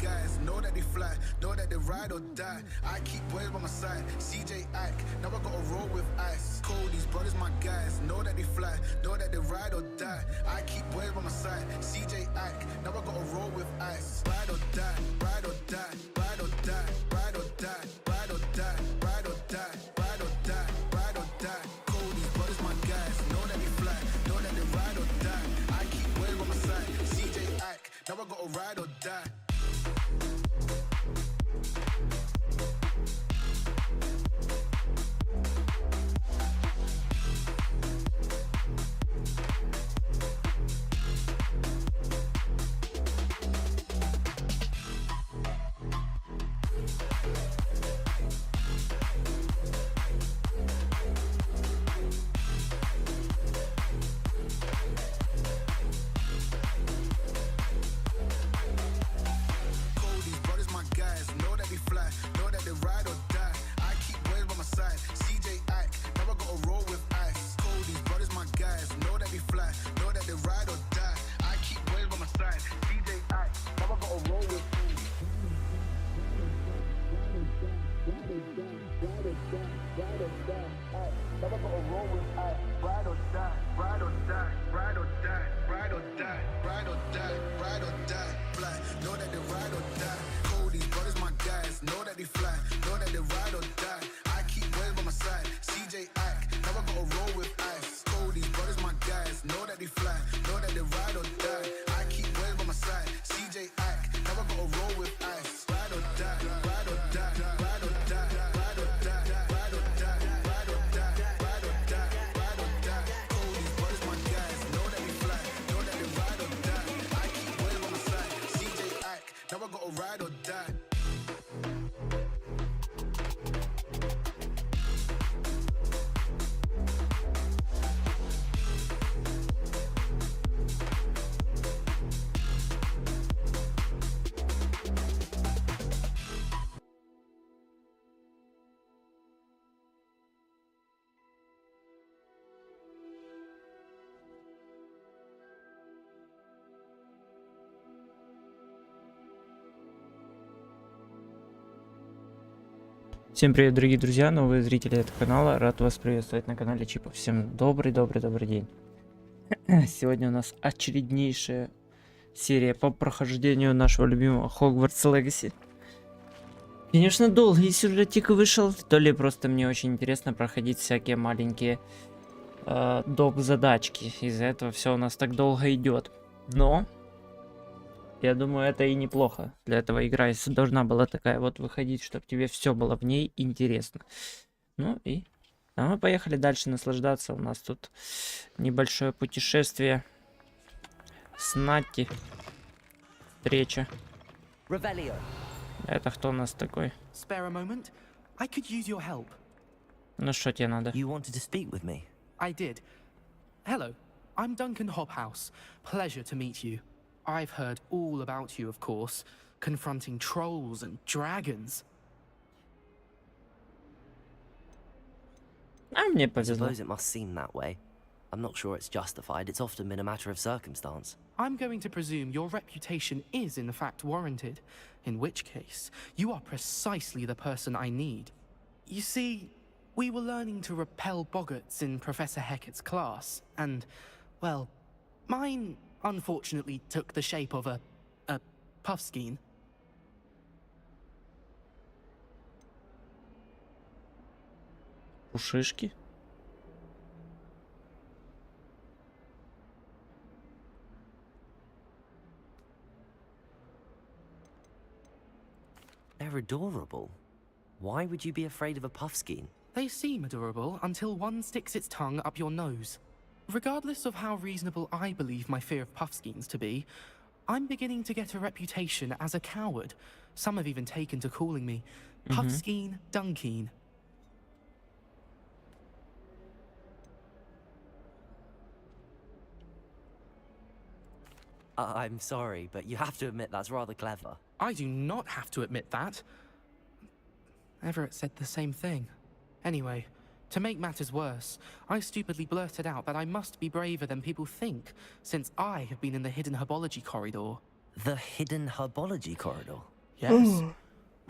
guys, know that they fly, know that they ride or die. I keep boys by my side, CJ Ike, now I gotta roll with ice. Cody's brothers, my guys, know that they fly, know that they ride or die. I keep boys by my side, CJ Ike, now I gotta roll with ice. Ride or die, ride or die, ride or die, ride or die, ride or die, ride or die, ride or die, ride or die. Cody's brothers, my guys, know that they fly, know that they ride or die. I keep boys by my side, CJ Ike, now I gotta ride or die. Всем привет, дорогие друзья, новые зрители этого канала. Рад вас приветствовать на канале Чипов. Всем добрый день. Сегодня у нас очереднейшая серия по прохождению нашего любимого Hogwarts Legacy. Конечно, долгий сюжетик вышел, то ли просто мне очень интересно проходить всякие маленькие доп задачки. Из-за этого все у нас так долго идет. Но я думаю, это и неплохо. Для этого игра должна была такая вот выходить, чтобы тебе все было в ней интересно. Ну и мы поехали дальше наслаждаться. У нас тут небольшое путешествие с Натти. Встреча. Это кто у нас такой? Ну что тебе надо? I did. Hello, I'm Duncan Hobhouse. Pleasure to meet you. I've heard all about you, of course, confronting trolls and dragons. Мне I повезло. suppose it must seem that way. I'm not sure it's justified. It's often been a matter of circumstance. I'm going to presume your reputation is in fact warranted, in which case, you are precisely the person I need. You see, we were learning to repel boggarts in Professor Hecat's class, and, well, mine unfortunately took the shape of a puffskein. Пушишки. They're adorable. Why would you be afraid of a puffskein? They seem adorable until one sticks its tongue up your nose. Regardless of how reasonable I believe my fear of puffskeins to be, I'm beginning to get a reputation as a coward. Some have even taken to calling me Puffskein Dunkeen. I'm sorry, but you have to admit that's rather clever. I do not have to admit that. Everett said the same thing. Anyway, to make matters worse, I stupidly blurted out that I must be braver than people think, since I have been in the hidden herbology corridor. The hidden herbology corridor? Yes.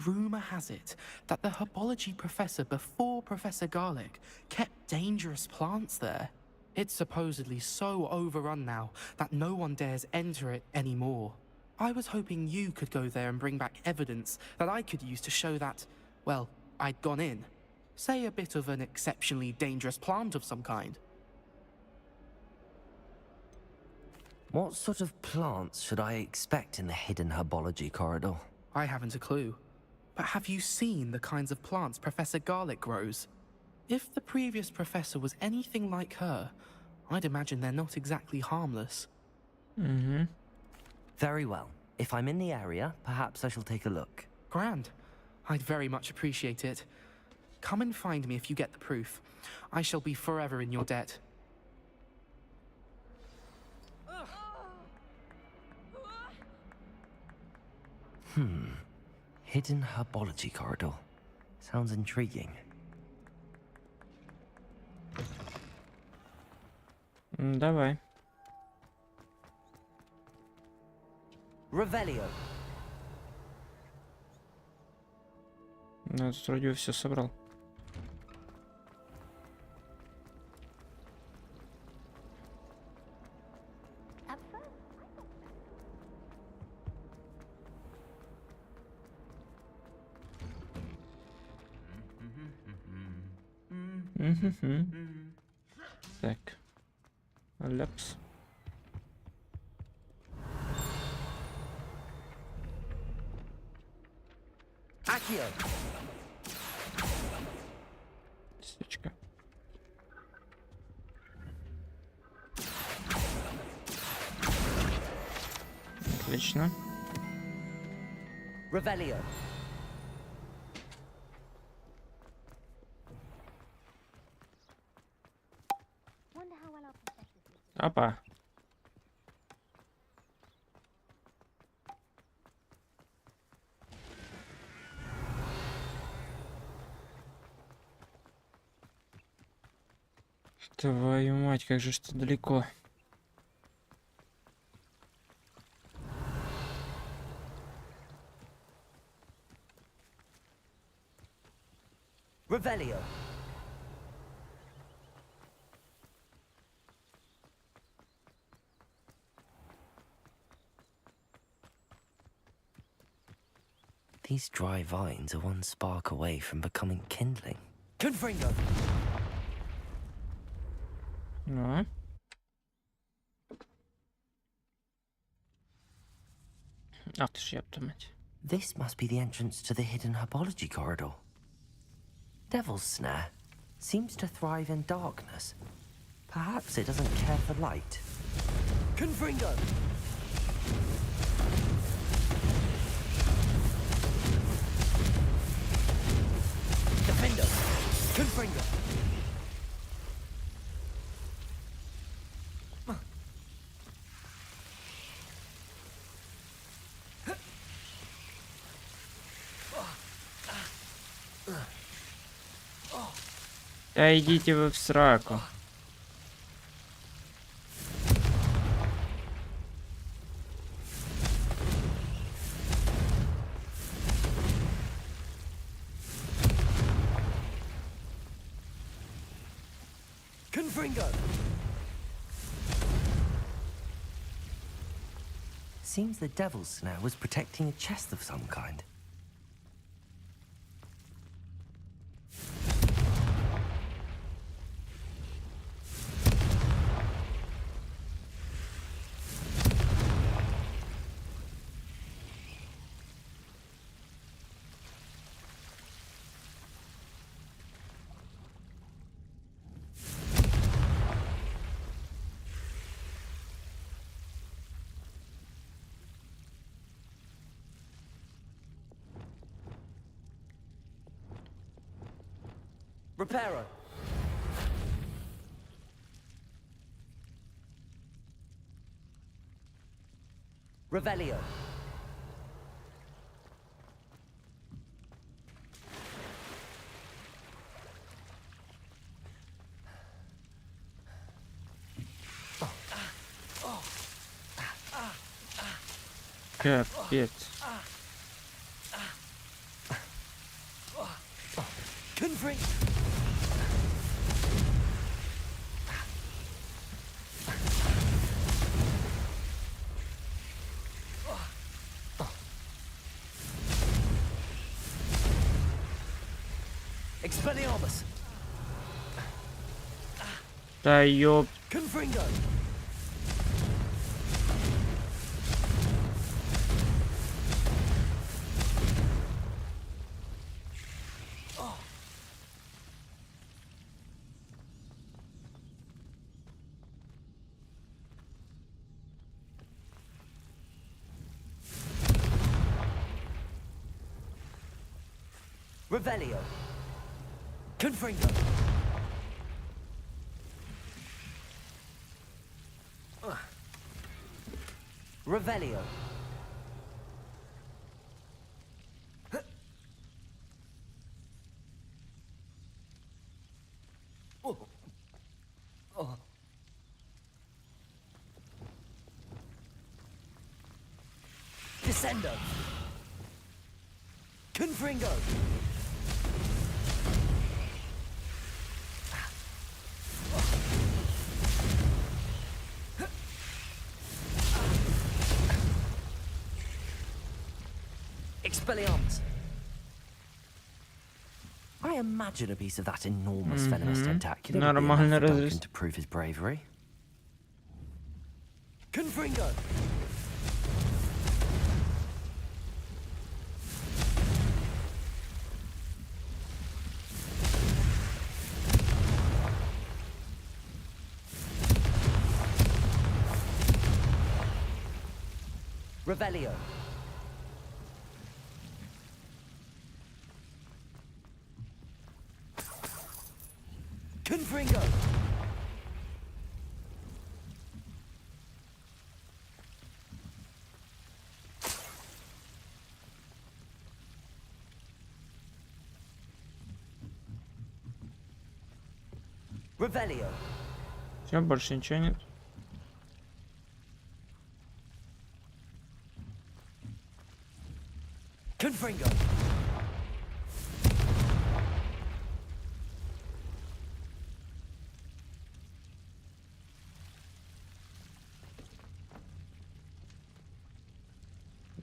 Rumor has it that the herbology professor before Professor Garlic kept dangerous plants there. It's supposedly so overrun now that no one dares enter it anymore. I was hoping you could go there and bring back evidence that I could use to show that, well, I'd gone in. Say a bit of an exceptionally dangerous plant of some kind. What sort of plants should I expect in the hidden herbology corridor? I haven't a clue. But have you seen the kinds of plants Professor Garlic grows? If the previous professor was anything like her, I'd imagine they're not exactly harmless. Угу. Very well. If I'm in the area, perhaps I shall take a look. Grand. I'd very much appreciate it. Come and find me if you get the proof. I shall be forever in your debt. Hidden herbology corridor. Sounds intriguing. Давай. Revelio. Ну, тут вроде все собрал. Так. Ляпс. Accio. Свечка. Отлично. Revelio. Опа. Твою мать, как же что далеко. Revelio. These dry vines are one spark away from becoming kindling. Confringo. Ну. Ах ты ж, ёпта мать. This must be the entrance to the hidden herbology corridor. Devil's Snare seems to thrive in darkness. Perhaps it doesn't care for light. Confringo. Defendo. Confringo. Да идите вы в сраку. Confringo. Seems the Devil's Snare was protecting a chest of some kind. Reparo. Revelio. Капец. Confront. Expelliarmus. Да ёп. Confringo. Revelio. Confringo. Revelio. Descendo. Confringo. Expelliarmus. I imagine a piece of that enormous venomous tentacular would be Нормально enough for Duncan разрез. to prove his bravery. Confringo. Revelio. Confringo. Revelio. Все, больше ничего нет. Confringo.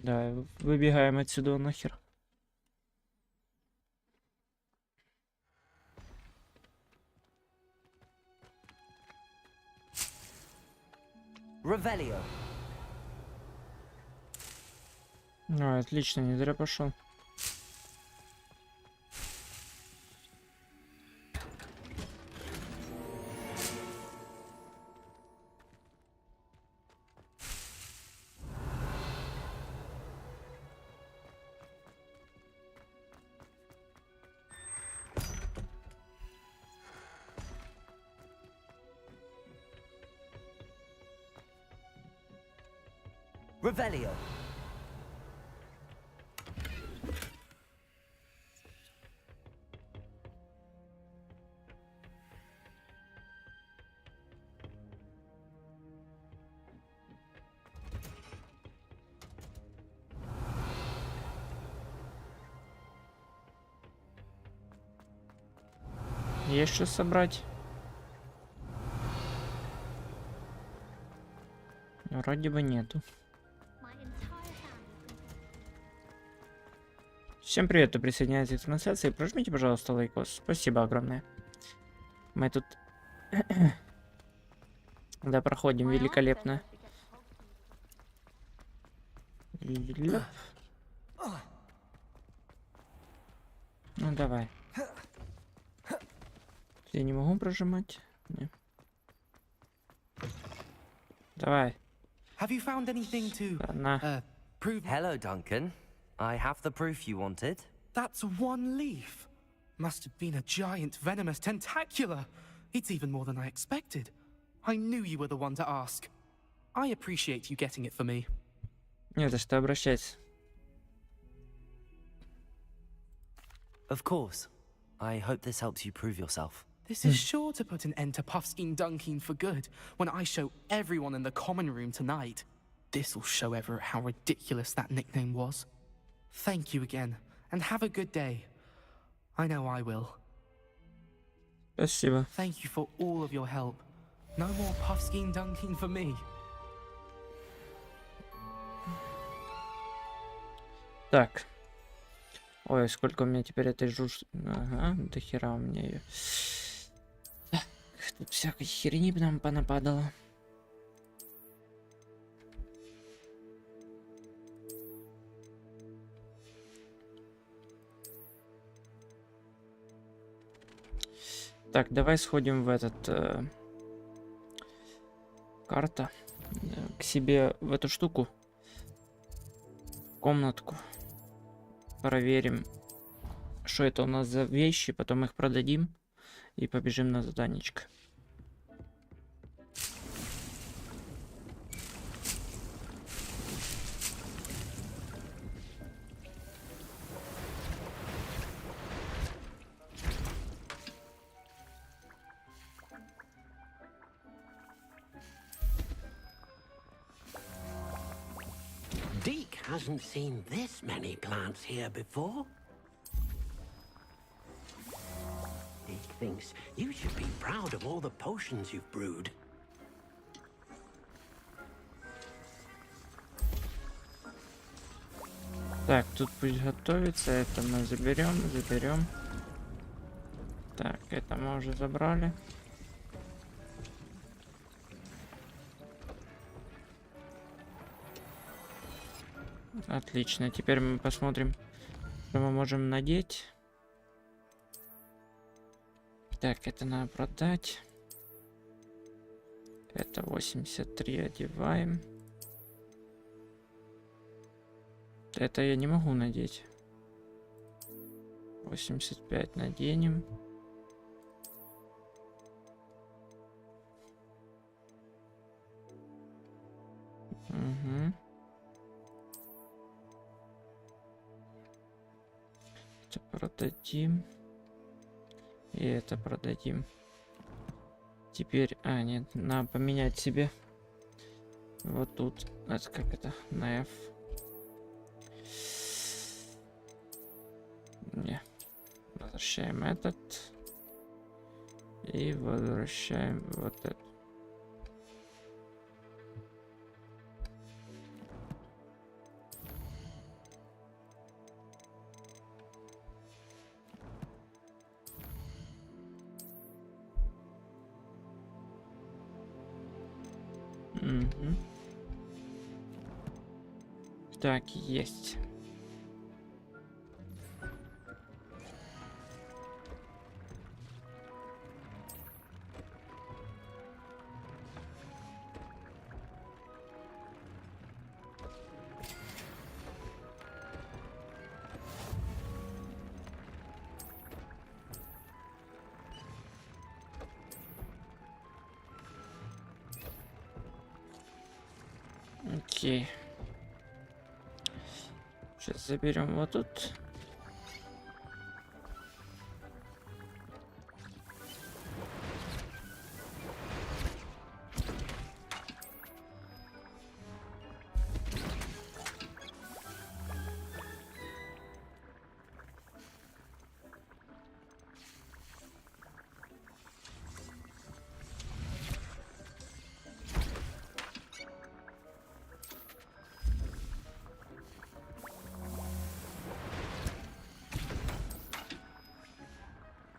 Да, выбегаем отсюда нахер. Revelio. Отлично, не зря пошел. Revelio. Есть что собрать? Вроде бы нету. Всем привет, кто присоединяется к трансляции. Прожмите, пожалуйста, лайкос. Спасибо огромное. Мы тут да, проходим великолепно. Лёп. Ну давай. Я не могу прожимать. Не. Давай. Have you found anything to Ладно. prove? Hello, Duncan. I have the proof you wanted. That's one leaf. Must have been a giant venomous tentacula. It's even more than I expected. I knew you were the one to ask. I appreciate you getting it for me. Не за что обращаться. Of course. I hope this helps you prove yourself. This is sure to put an end to Puffskein Dunkin for good when I show everyone in the common room tonight. This'll show Everett how ridiculous that nickname was. Thank you again, and have a good day. I know I will. Спасибо. Thank you for all of your help. No more puffskein dunking for me. Так. Ой, сколько у меня теперь этой жуж... Ага, до хера у меня ее. Так, тут всякой херни нам понападало. Так, давай сходим в этот... карта. К себе в эту штуку. Комнатку. Проверим, что это у нас за вещи. Потом их продадим. И побежим на заданечко. Deke hasn't seen this many plants here before. Deke thinks you should be proud of all the potions you've brewed. Так, тут пусть готовится. Это мы заберем. Так, это мы уже забрали. Отлично. Теперь мы посмотрим, что мы можем надеть. Так, это надо продать. Это 83 одеваем. Это я не могу надеть. 85 наденем. Угу. Это продадим. И это продадим. Теперь... А, нет, надо поменять себе. Вот тут. Это как это? На F. Не. Возвращаем этот. И возвращаем вот этот. Угу. Так, есть. Окей. Сейчас заберем вот тут.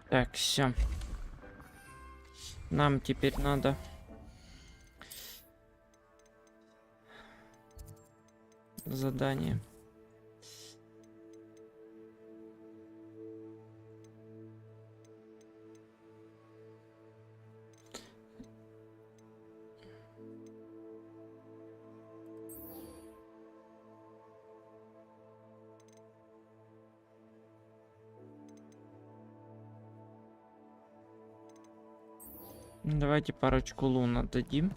Так, все. Нам теперь надо задание. Давайте парочку лун отдадим.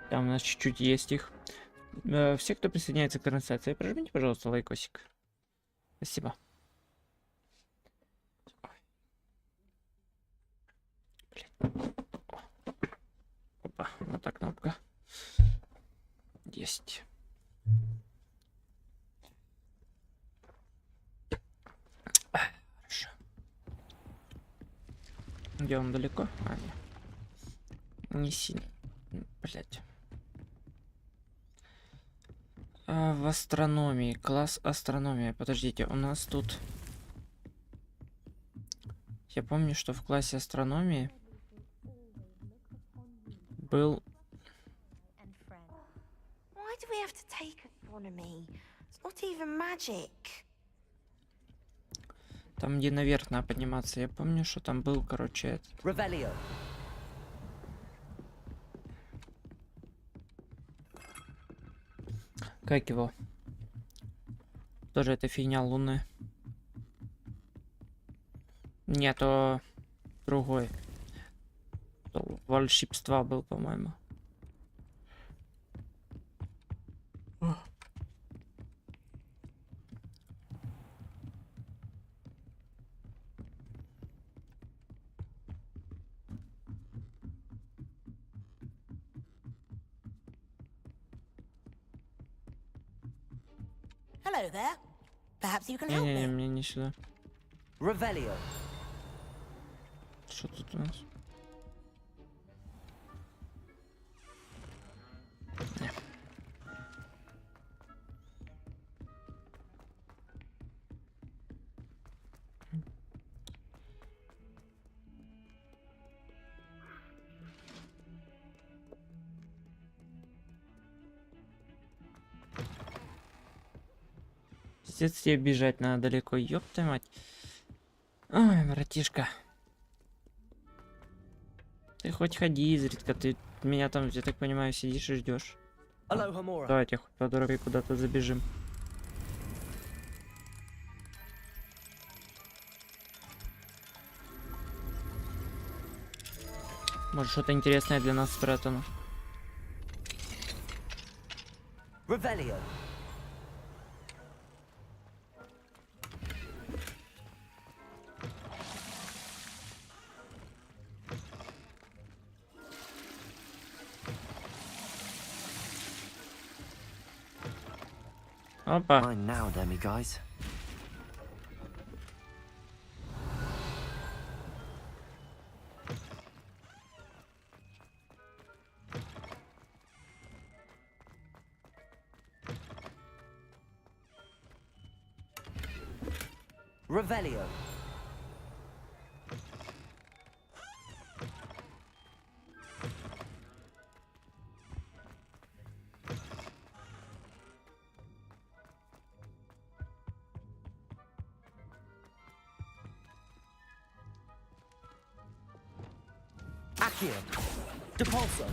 Там у нас чуть-чуть есть их. Все, кто присоединяется к трансляции, прожмите, пожалуйста, лайкосик. Спасибо. Блин. Опа, вот так кнопка. Есть. Хорошо. Где он далеко? А, нет. Не сильно. Блять. В астрономии. Класс астрономия. Подождите, у нас тут... Я помню, что в классе астрономии был... Why do we have to take astronomy? It's not even magic. Там, где наверх надо подниматься. Я помню, что там был, короче, этот... Revelio. Как его? Тоже эта фигня лунная. Нет, то другой. То волшебства был, по-моему. Hello there. Perhaps you can help Не-не-не, me. мне не сюда. Revelio. Что тут у нас? Не. Пиздец, тебе бежать надо далеко, ёб твою мать. Ой, братишка. Ты хоть ходи изредка, ты меня там, я так понимаю, сидишь и ждешь. Aloha Mora. Давайте хоть по дороге куда-то забежим. Может, что-то интересное для нас спрятано. Revelio. Опа. Mine now, demi guys. Revelio. Accio. Depulso.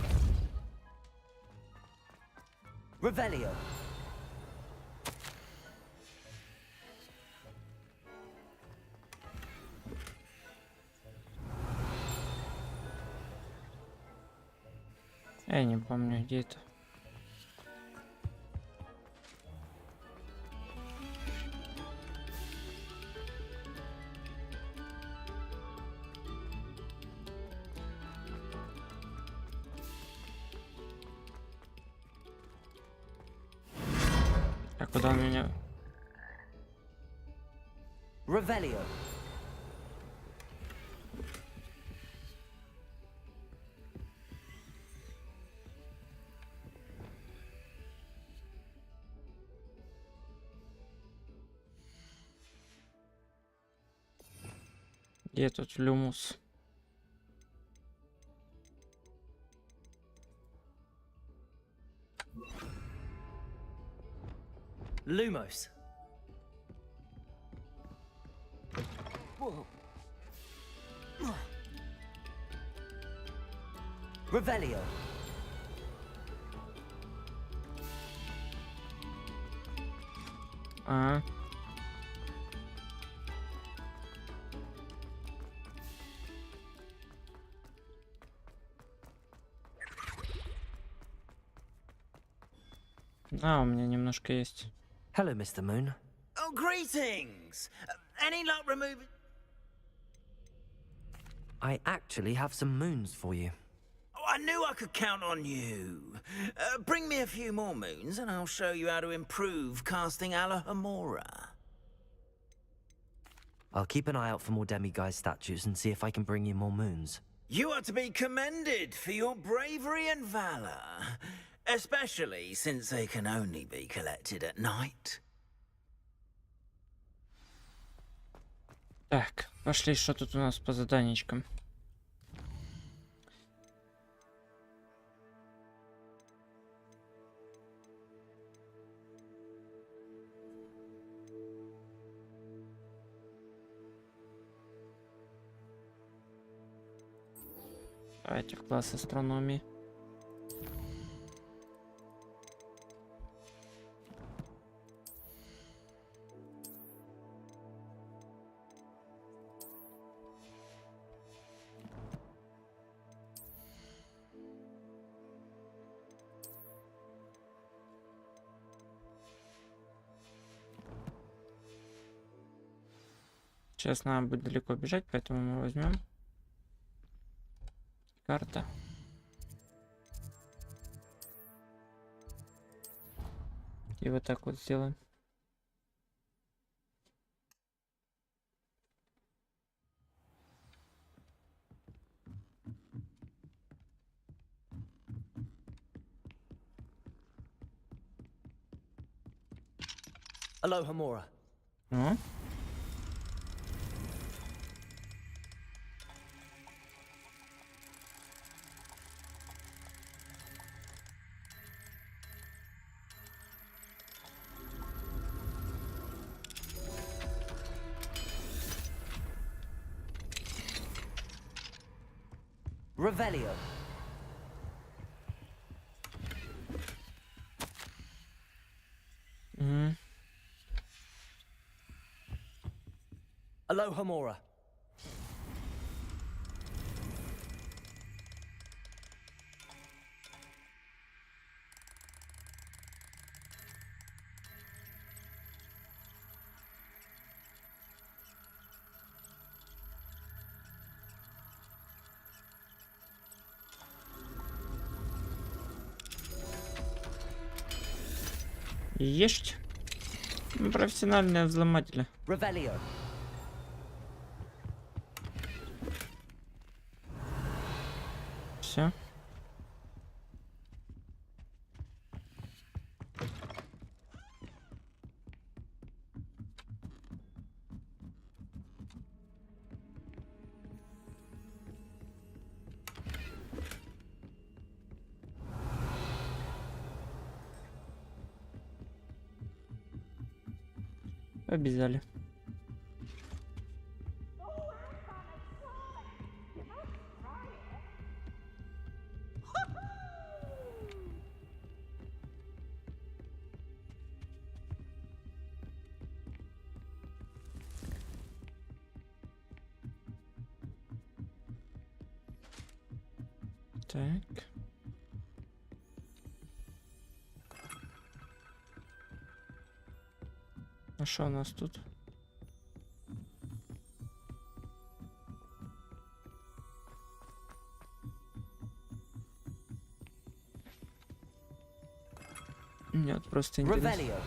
Revelio. Я не помню, где это. А куда он меня? Revelio. Где тут люмус? Lumos. Revelio. А. А, у меня немножко есть. Hello, Mr. Moon. Oh, greetings! Any luck removing? I actually have some moons for you. Oh, I knew I could count on you. Bring me a few more moons and I'll show you how to improve casting Alohomora. I'll keep an eye out for more demiguise statues and see if I can bring you more moons. You are to be commended for your bravery and valor, especially since they can only be collected at night. Так, пошли, что тут у нас по заданичкам. Давайте в класс астрономии. Сейчас нам будет далеко бежать, поэтому мы возьмем карта. И вот так вот сделаем. Alohomora. Ну. Revelio. Alohomora. Есть профессиональные взломатели. Revelio. Все. Побежали. Так. А что у нас тут? Нет, просто интересно. Revelio.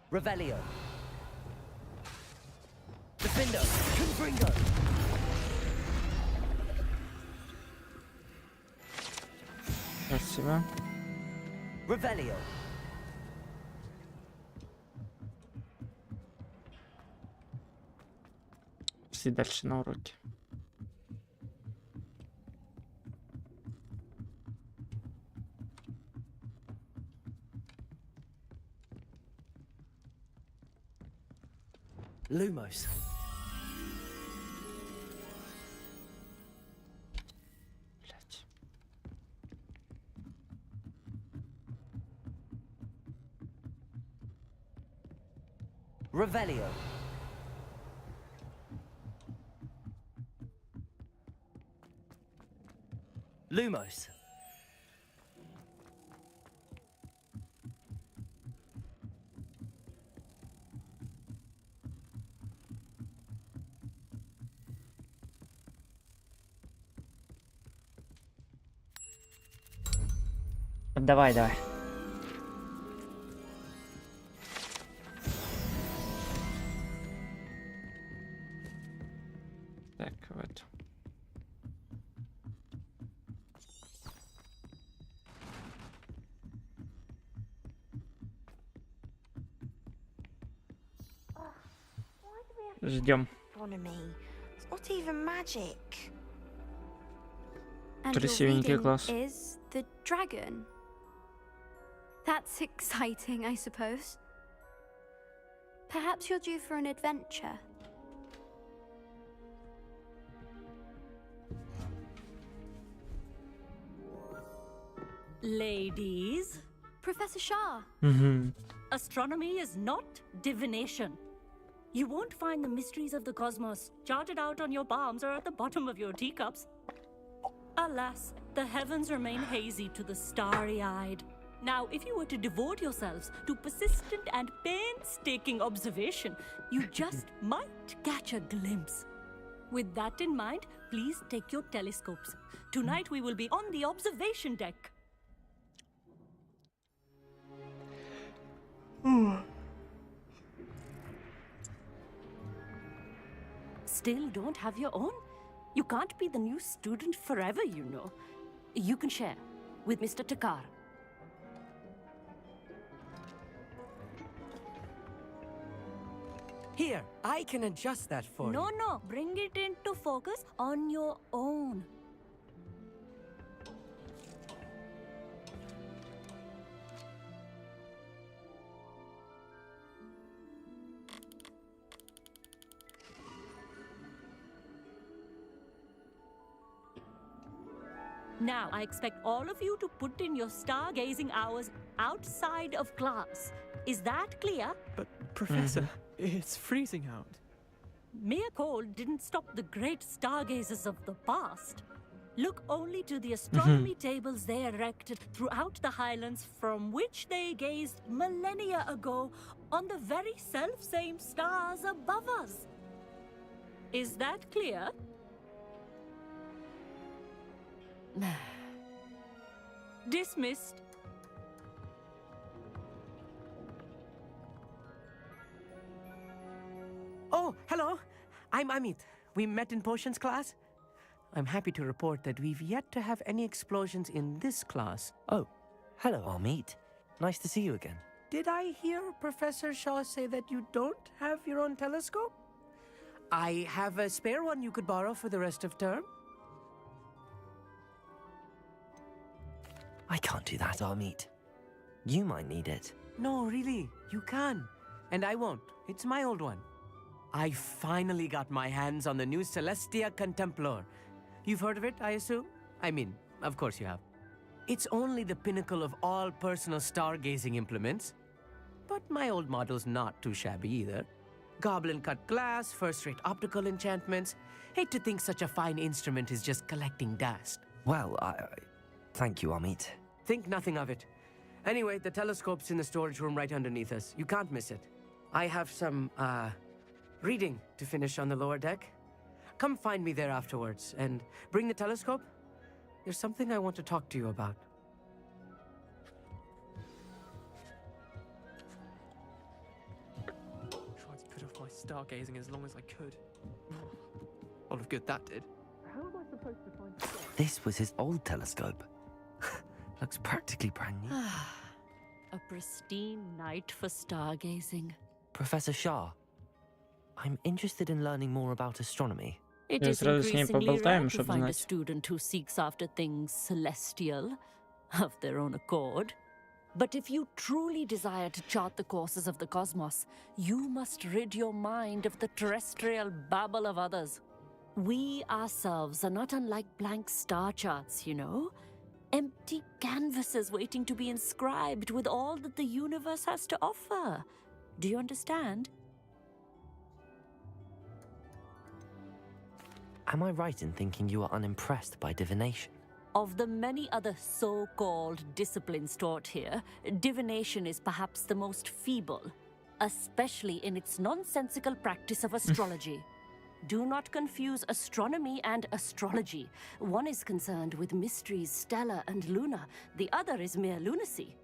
Revelio. Defendo. Confringo. Спасибо. Revelio. Все дальше на уроке. Lumos. Revelio. Lumos. Давай, давай. Так, вот. Ждем. Astronomy. It's not even magic. And your Красивенький reading класс. is the dragon. That's exciting, I suppose. Perhaps you're due for an adventure. Ladies, Professor Shah. astronomy is not divination. You won't find the mysteries of the cosmos charted out on your palms or at the bottom of your teacups. Alas, the heavens remain hazy to the starry-eyed. Now, if you were to devote yourselves to persistent and painstaking observation, you just might catch a glimpse. With that in mind, please take your telescopes. Tonight we will be on the observation deck. Still don't have your own? You can't be the new student forever, you know. You can share with Mr. Takar. Here, I can adjust that for you. No, bring it into focus on your own. Now, I expect all of you to put in your stargazing hours outside of class. Is that clear? But, Professor, it's freezing out. Mere cold didn't stop the great stargazers of the past. Look only to the astronomy tables they erected throughout the highlands from which they gazed millennia ago on the very self-same stars above us. Is that clear? Dismissed. Oh, hello. I'm Amit. We met in potions class. I'm happy to report that we've yet to have any explosions in this class. Oh, hello, Amit. Nice to see you again. Did I hear Professor Shaw say that you don't have your own telescope? I have a spare one you could borrow for the rest of term. I can't do that, Amit. You might need it. No, really, you can. And I won't. It's my old one. I finally got my hands on the new Celestia Contemplar. You've heard of it, I assume? I mean, of course you have. It's only the pinnacle of all personal stargazing implements. But my old model's not too shabby either. Goblin-cut glass, first-rate optical enchantments. Hate to think such a fine instrument is just collecting dust. Well, thank you, Amit. Think nothing of it. Anyway, the telescope's in the storage room right underneath us. You can't miss it. I have some, reading to finish on the lower deck. Come find me there afterwards, and bring the telescope. There's something I want to talk to you about. Tried to put off my stargazing as long as I could. A lot of good that did. How am I supposed to find stars? This was his old telescope. Looks practically brand new. A pristine night for stargazing. Professor Shah, I'm interested in learning more about astronomy. It Я is сразу с ней increasingly поболтаем, rare to чтобы find a знать. student who seeks after things celestial of their own accord. But if you truly desire to chart the courses of the cosmos, you must rid your mind of the terrestrial babble of others. We ourselves are not unlike blank star charts, you know? Empty canvases waiting to be inscribed with all that the universe has to offer. Do you understand? Am I right in thinking you are unimpressed by divination? Of the many other so-called disciplines taught here, divination is perhaps the most feeble, especially in its nonsensical practice of astrology. Do not confuse astronomy and astrology. One is concerned with mysteries stellar and lunar, the other is mere lunacy.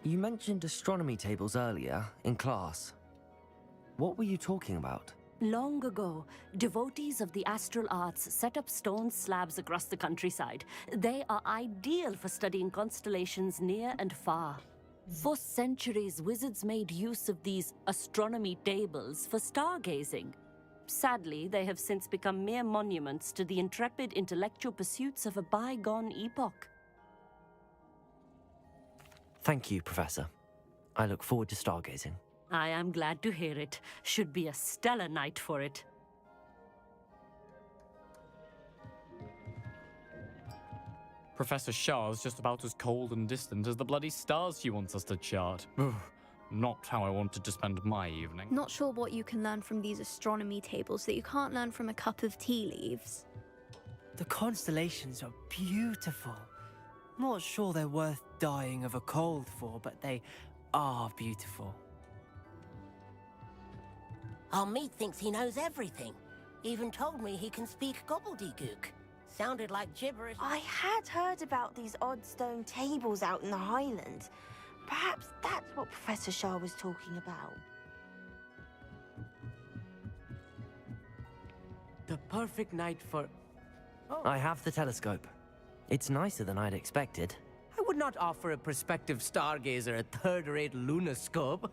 You mentioned astronomy tables earlier, in class. What were you talking about? Long ago, devotees of the astral arts set up stone slabs across the countryside. They are ideal for studying constellations near and far. For centuries, wizards made use of these astronomy tables for stargazing. Sadly, they have since become mere monuments to the intrepid intellectual pursuits of a bygone epoch. Thank you, Professor. I look forward to stargazing. I am glad to hear it. Should be a stellar night for it. Professor Shah's just about as cold and distant as the bloody stars she wants us to chart. Ugh, not how I wanted to spend my evening. Not sure what you can learn from these astronomy tables that you can't learn from a cup of tea leaves. The constellations are beautiful. Not sure they're worth dying of a cold for, but they are beautiful. Our meat thinks he knows everything. Even told me he can speak gobbledygook. Sounded like gibberish. I had heard about these odd stone tables out in the Highlands. Perhaps that's what Professor Shah was talking about. The perfect night for... Oh. I have the telescope. It's nicer than I'd expected. I would not offer a prospective stargazer a third-rate lunoscope.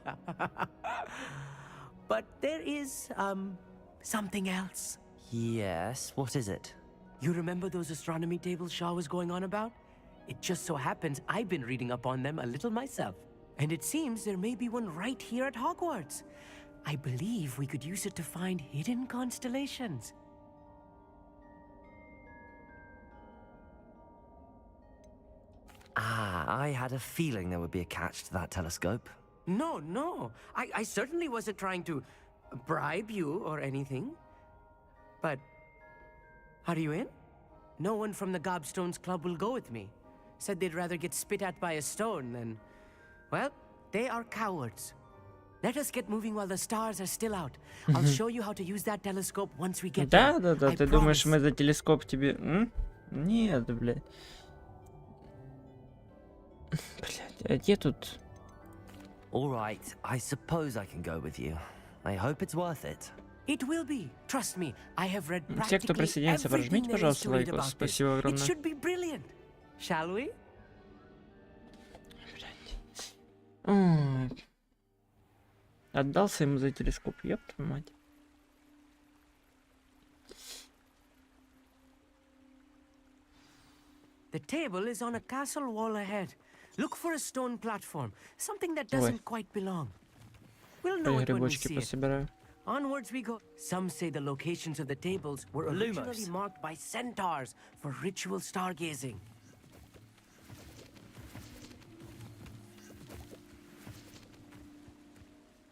But there is, something else. Yes, what is it? You remember those astronomy tables Shah was going on about? It just so happens I've been reading up on them a little myself. And it seems there may be one right here at Hogwarts. I believe we could use it to find hidden constellations. Ah, I had a feeling there would be a catch to that telescope. No. I certainly wasn't trying to bribe you or anything. But... are you in? No one from the Gobstones Club will go with me. Said they'd rather get spit at by a stone than... well, they are cowards. Let us get moving while the stars are still out. I'll show you how to use that telescope once we get there. Да, ты думаешь, мы за телескоп тебе... Нет, блядь. Блядь, а где тут... All right, I suppose I can go with you. I hope it's worth it. It will be. Trust me. I have read Те, кто присоединится, прожмите, пожалуйста, лайк. Спасибо огромное. It should be brilliant. Shall we? Блядь. Отдался ему за телескоп, ёб твою мать. The table is on a castle wall ahead. Look for a stone platform, something that doesn't quite belong. We'll know it when we see it. Onwards we go. Some say the locations of the tables were originally marked by centaurs for ritual stargazing.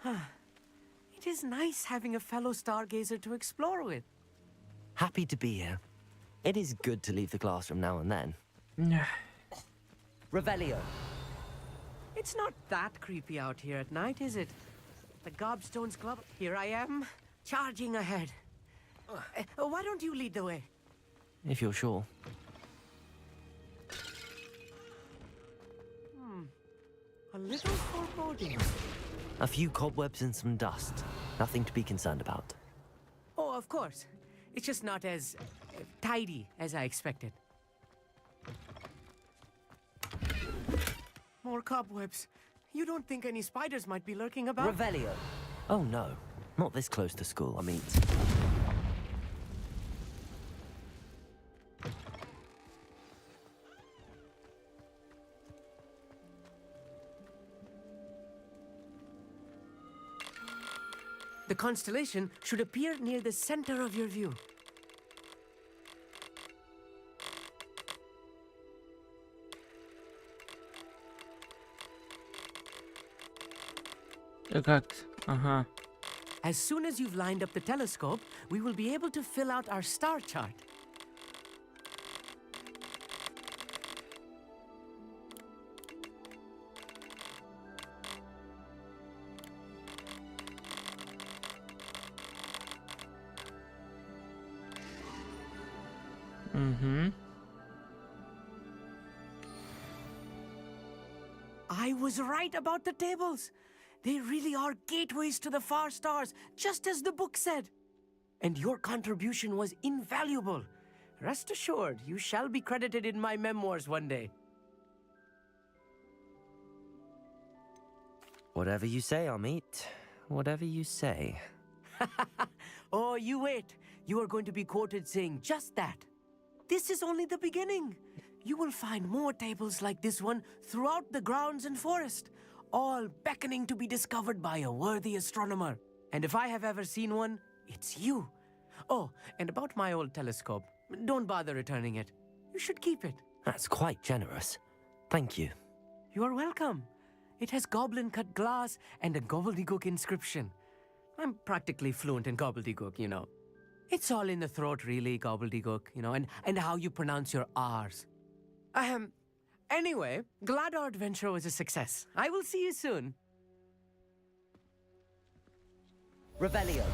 It is nice having a fellow stargazer to explore with. Happy to be here. It is good to leave the classroom now and then. Revelio. It's not that creepy out here at night, is it? The Gobstones Club. Here I am, charging ahead. Why don't you lead the way? If you're sure. A little foreboding. A few cobwebs and some dust. Nothing to be concerned about. Oh, of course. It's just not as tidy as I expected. More cobwebs. You don't think any spiders might be lurking about? Revelio. Oh no, not this close to school, I mean. The constellation should appear near the center of your view. Как? Ага. As soon as you've lined up the telescope, we will be able to fill out our star chart. I was right about the tables. They really are gateways to the far stars, just as the book said. And your contribution was invaluable. Rest assured, you shall be credited in my memoirs one day. Whatever you say, Amit. Whatever you say. Oh, you wait. You are going to be quoted saying just that. This is only the beginning. You will find more tables like this one throughout the grounds and forest, all beckoning to be discovered by a worthy astronomer. And if I have ever seen one, it's you. Oh, and about my old telescope, don't bother returning it. You should keep it. That's quite generous. Thank you. You are welcome. It has goblin-cut glass and a gobbledygook inscription. I'm practically fluent in gobbledygook, you know. It's all in the throat, really, gobbledygook, you know, and how you pronounce your R's. Anyway, glad our adventure was a success. I will see you soon. Revelio.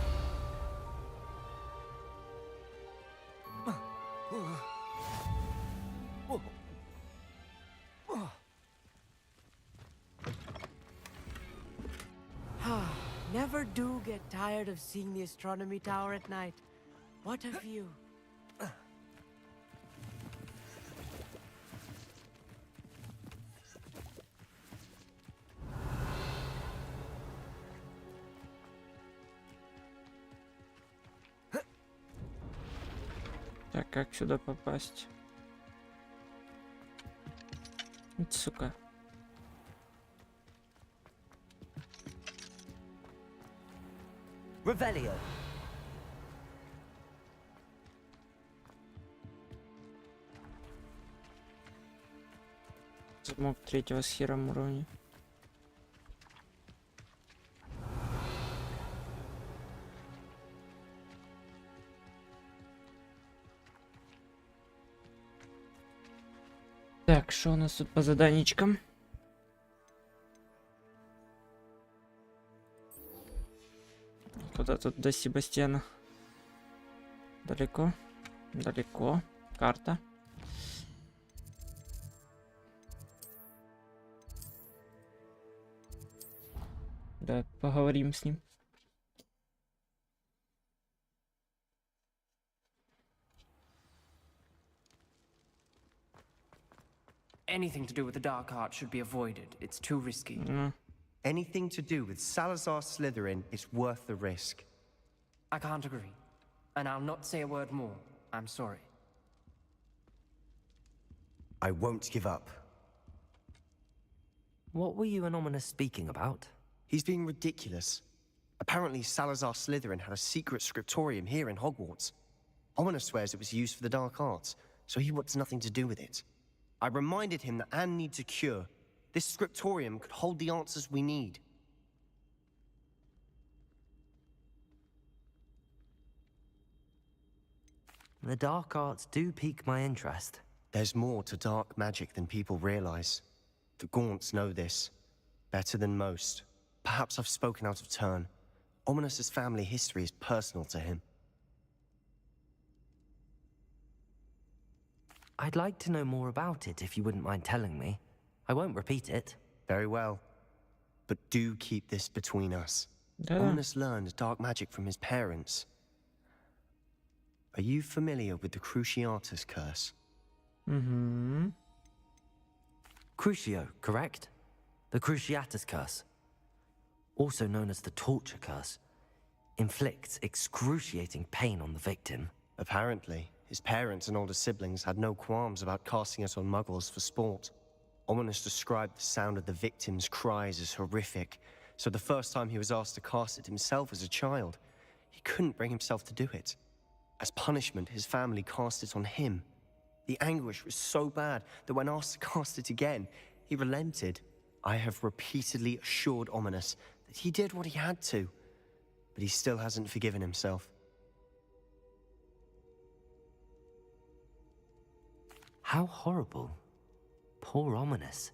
Never do get tired of seeing the astronomy tower at night. What a view. Так, как сюда попасть? Вот, сука. Revelio. Замок третьего с хером уровня. Так, что у нас тут по заданичкам? Куда тут до Себастьяна? Далеко? Далеко. Карта. Да, поговорим с ним. Anything to do with the dark art should be avoided. It's too risky. Anything to do with Salazar Slytherin is worth the risk. I can't agree. And I'll not say a word more. I'm sorry. I won't give up. What were you and Ominous speaking about? He's being ridiculous. Apparently Salazar Slytherin had a secret scriptorium here in Hogwarts. Ominous swears it was used for the dark arts, so he wants nothing to do with it. I reminded him that Anne needs a cure. This scriptorium could hold the answers we need. The dark arts do pique my interest. There's more to dark magic than people realize. The Gaunts know this better than most. Perhaps I've spoken out of turn. Ominous's family history is personal to him. I'd like to know more about it if you wouldn't mind telling me. I won't repeat it. Very well. But do keep this between us. Ominous learned dark magic from his parents. Are you familiar with the Cruciatus curse? Crucio, correct? The Cruciatus curse. Also known as the torture curse. Inflicts excruciating pain on the victim. Apparently. His parents and older siblings had no qualms about casting it on muggles for sport. Ominous described the sound of the victim's cries as horrific, so the first time he was asked to cast it himself as a child, he couldn't bring himself to do it. As punishment, his family cast it on him. The anguish was so bad that when asked to cast it again, he relented. I have repeatedly assured Ominous that he did what he had to, but he still hasn't forgiven himself. How horrible. Poor Ominous.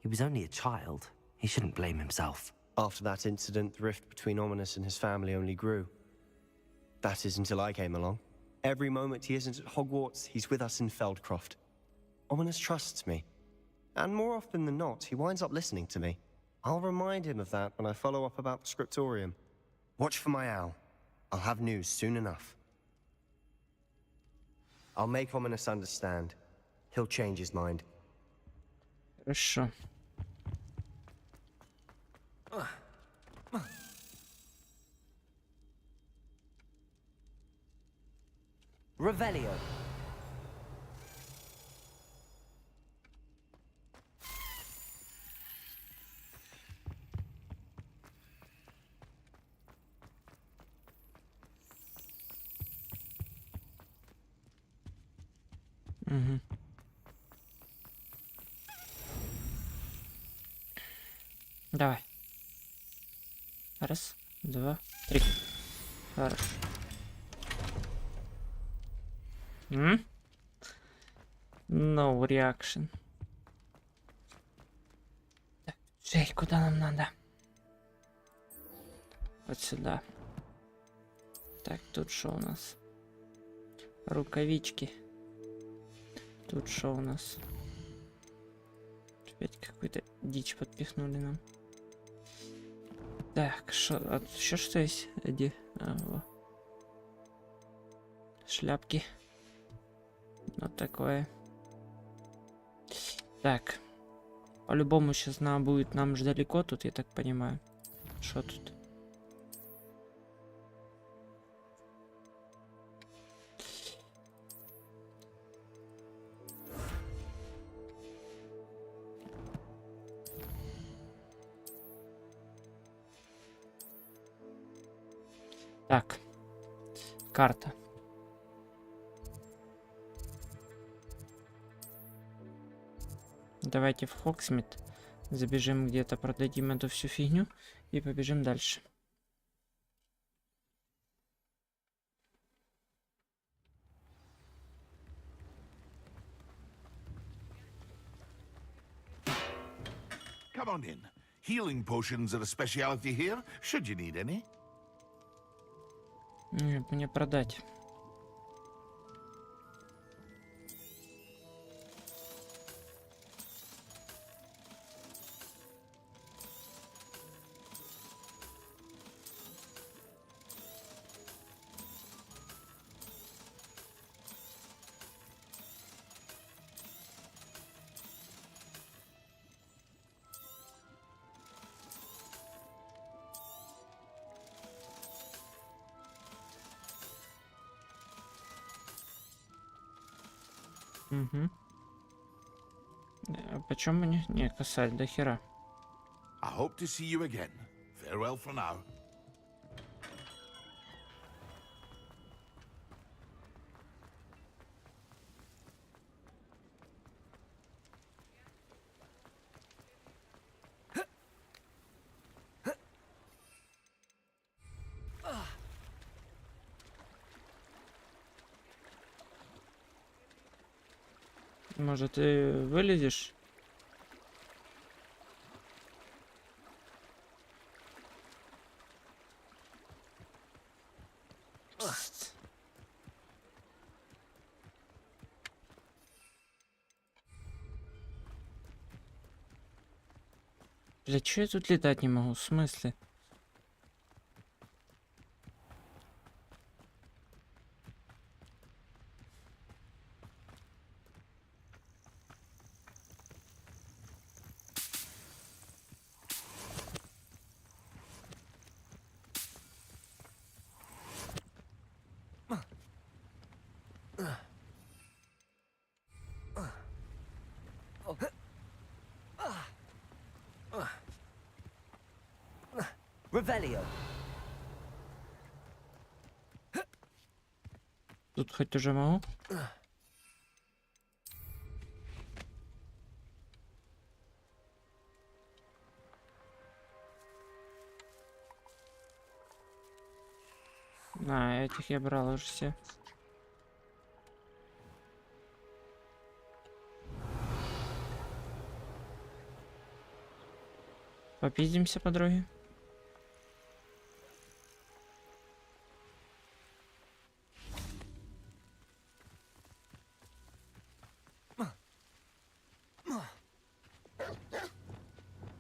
He was only a child. He shouldn't blame himself. After that incident, the rift between Ominous and his family only grew. That is until I came along. Every moment he isn't at Hogwarts, he's with us in Feldcroft. Ominous trusts me. And more often than not, he winds up listening to me. I'll remind him of that when I follow up about the scriptorium. Watch for my owl. I'll have news soon enough. I'll make Ominous understand. He'll change his mind. Хорошо. Revelio. Угу. Давай. Раз, два, три. Хорошо. No reaction. Так, Джей, куда нам надо? Вот сюда. Так, тут что у нас? Рукавички. Тут что у нас? Опять какую-то дичь подпихнули нам. Так, еще что есть? Шляпки. Вот такое. Так. По-любому сейчас надо будет, нам же далеко тут, я так понимаю. Что тут? Так. Карта. Давайте в Хоксмит забежим где-то, продадим эту всю фигню и побежим дальше. Come on in. Healing potions are a specialty here, should you need any. Мне продать. Угу. А почем мне? Не, косарь до хера. I hope to see you again. Farewell for now. Может, ты вылезешь? Пст. Бля, чё я тут летать не могу? В смысле? Revelio. Тут хоть уже могу? А, этих я брал уже все. Попиздимся по дороге.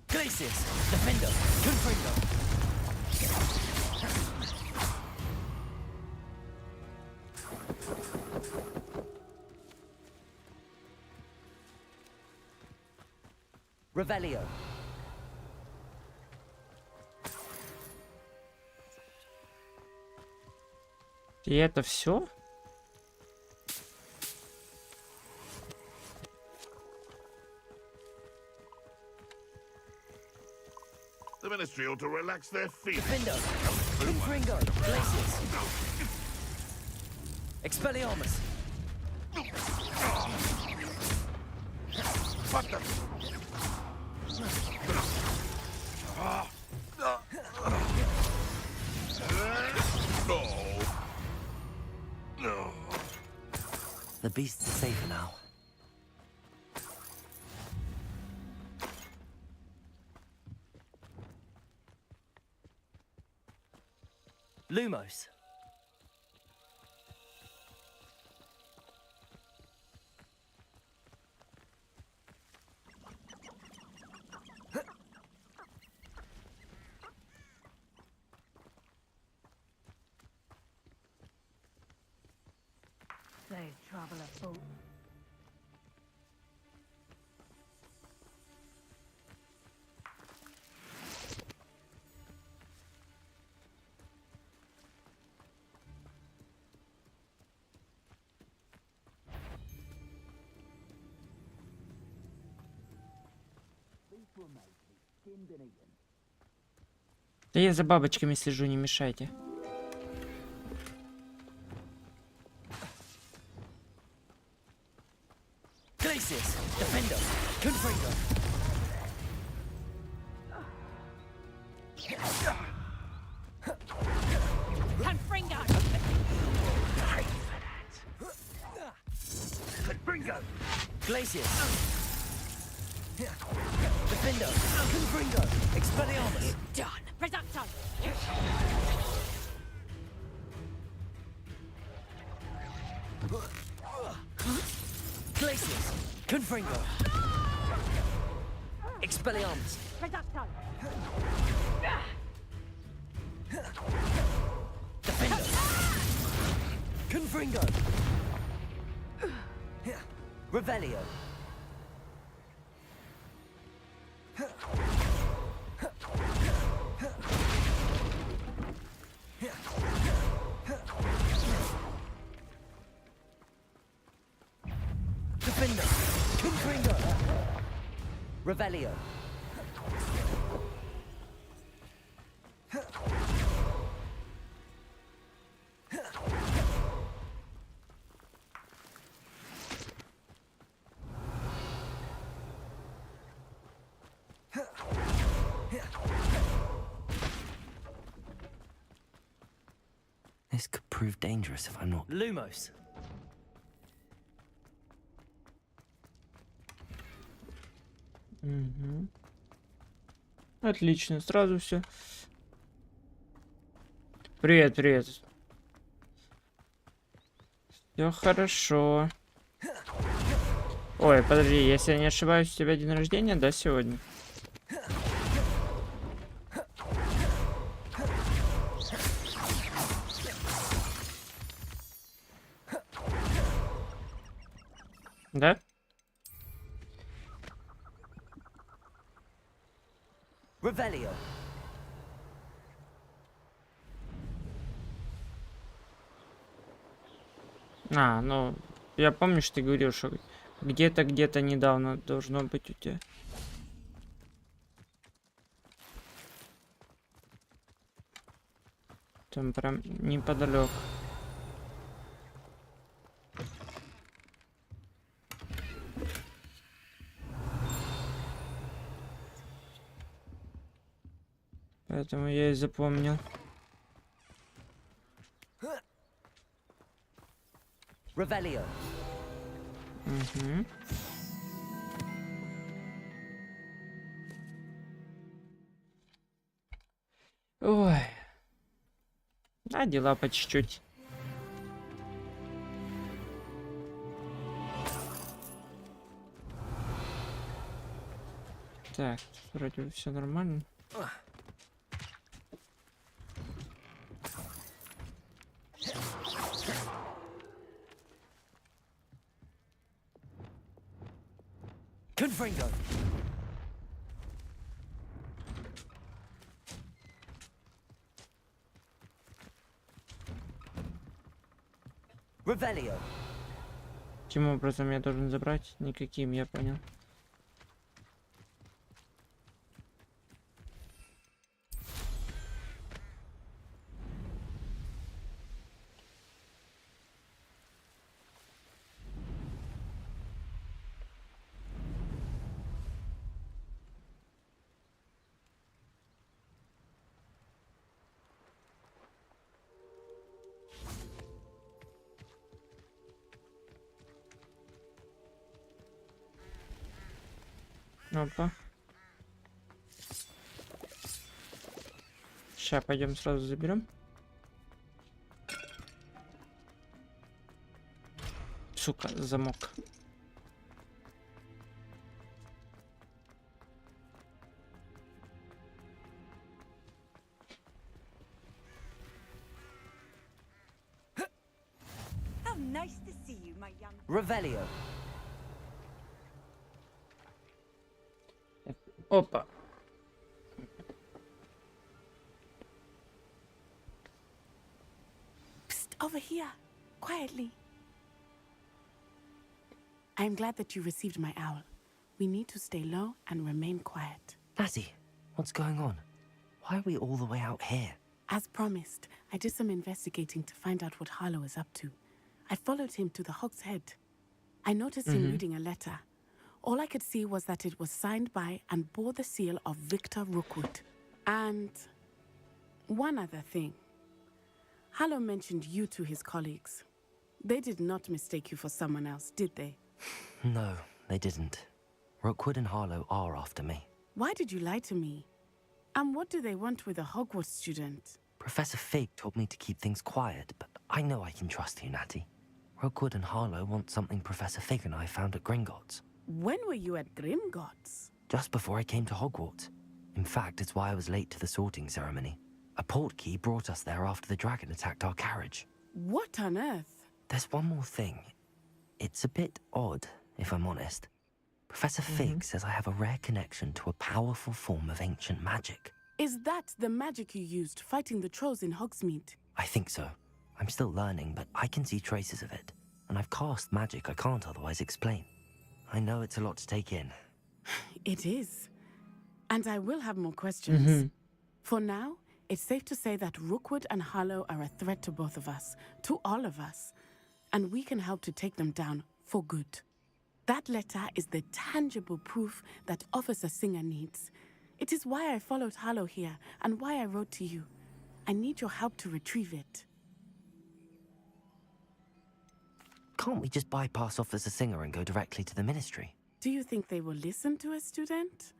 Glacius, Defender, Confringo. Revelio. И это все? The Ministry ought to relax their feet. Defender, Confringo, Glacius. Expelliarmus. What the? No. No. The beasts are safer now. Lumos. They travel afoot. Да я за бабочками слежу, не мешайте. Glacius, Defender, Confringo. Confringo! Confringo. Glacius. Defender, Confringo. Expelliarmus. Done! Reducto! Glacius, Confringo. Expelliarmus. Reducto! Defender. Confringo. Revelio. Defender. Confringo. Revelio. This could prove dangerous if I'm not. Lumos. Угу. Отлично, сразу все. Привет, привет. Все хорошо. Ой, подожди, если я не ошибаюсь, у тебя день рождения, да, сегодня? Да? Revelio. А, ну, я помню, что ты говорил, что где-то недавно должно быть у тебя. Там прям неподалеку. Поэтому я и запомнил. Revelio. Угу. Ой. А дела по чуть-чуть. Так, вроде бы все нормально. Confringo. Revelio. Каким образом я должен забрать? Никаким, я понял. Опа. Сейчас пойдем сразу заберем. Сука, замок. How nice to see you, my young. Revelio. Опа. Psst, over here, quietly. I am glad that you received my owl. We need to stay low and remain quiet. Natty, what's going on? Why are we all the way out here? As promised, I did some investigating to find out what Harlow is up to. I followed him to the Hog's Head. I noticed him reading a letter. All I could see was that it was signed by and bore the seal of Victor Rookwood. And one other thing. Harlow mentioned you to his colleagues. They did not mistake you for someone else, did they? No, they didn't. Rookwood and Harlow are after me. Why did you lie to me? And what do they want with a Hogwarts student? Professor Fig told me to keep things quiet, but I know I can trust you, Natty. Rookwood and Harlow want something Professor Fig and I found at Gringotts. When were you at Gringotts? Just before I came to Hogwarts. In fact, it's why I was late to the sorting ceremony. A portkey brought us there after the dragon attacked our carriage. What on earth? There's one more thing. It's a bit odd, if I'm honest. Professor Fig says I have a rare connection to a powerful form of ancient magic. Is that the magic you used fighting the trolls in Hogsmeade? I think so. I'm still learning, but I can see traces of it. And I've cast magic I can't otherwise explain. I know it's a lot to take in. It is. And I will have more questions. For now, it's safe to say that Rookwood and Harlow are a threat to both of us, to all of us. And we can help to take them down for good. That letter is the tangible proof that Officer Singer needs. It is why I followed Harlow here and why I wrote to you. I need your help to retrieve it. Can't we just bypass Officer Singer and go directly to the Ministry? Do you think they will listen to a student?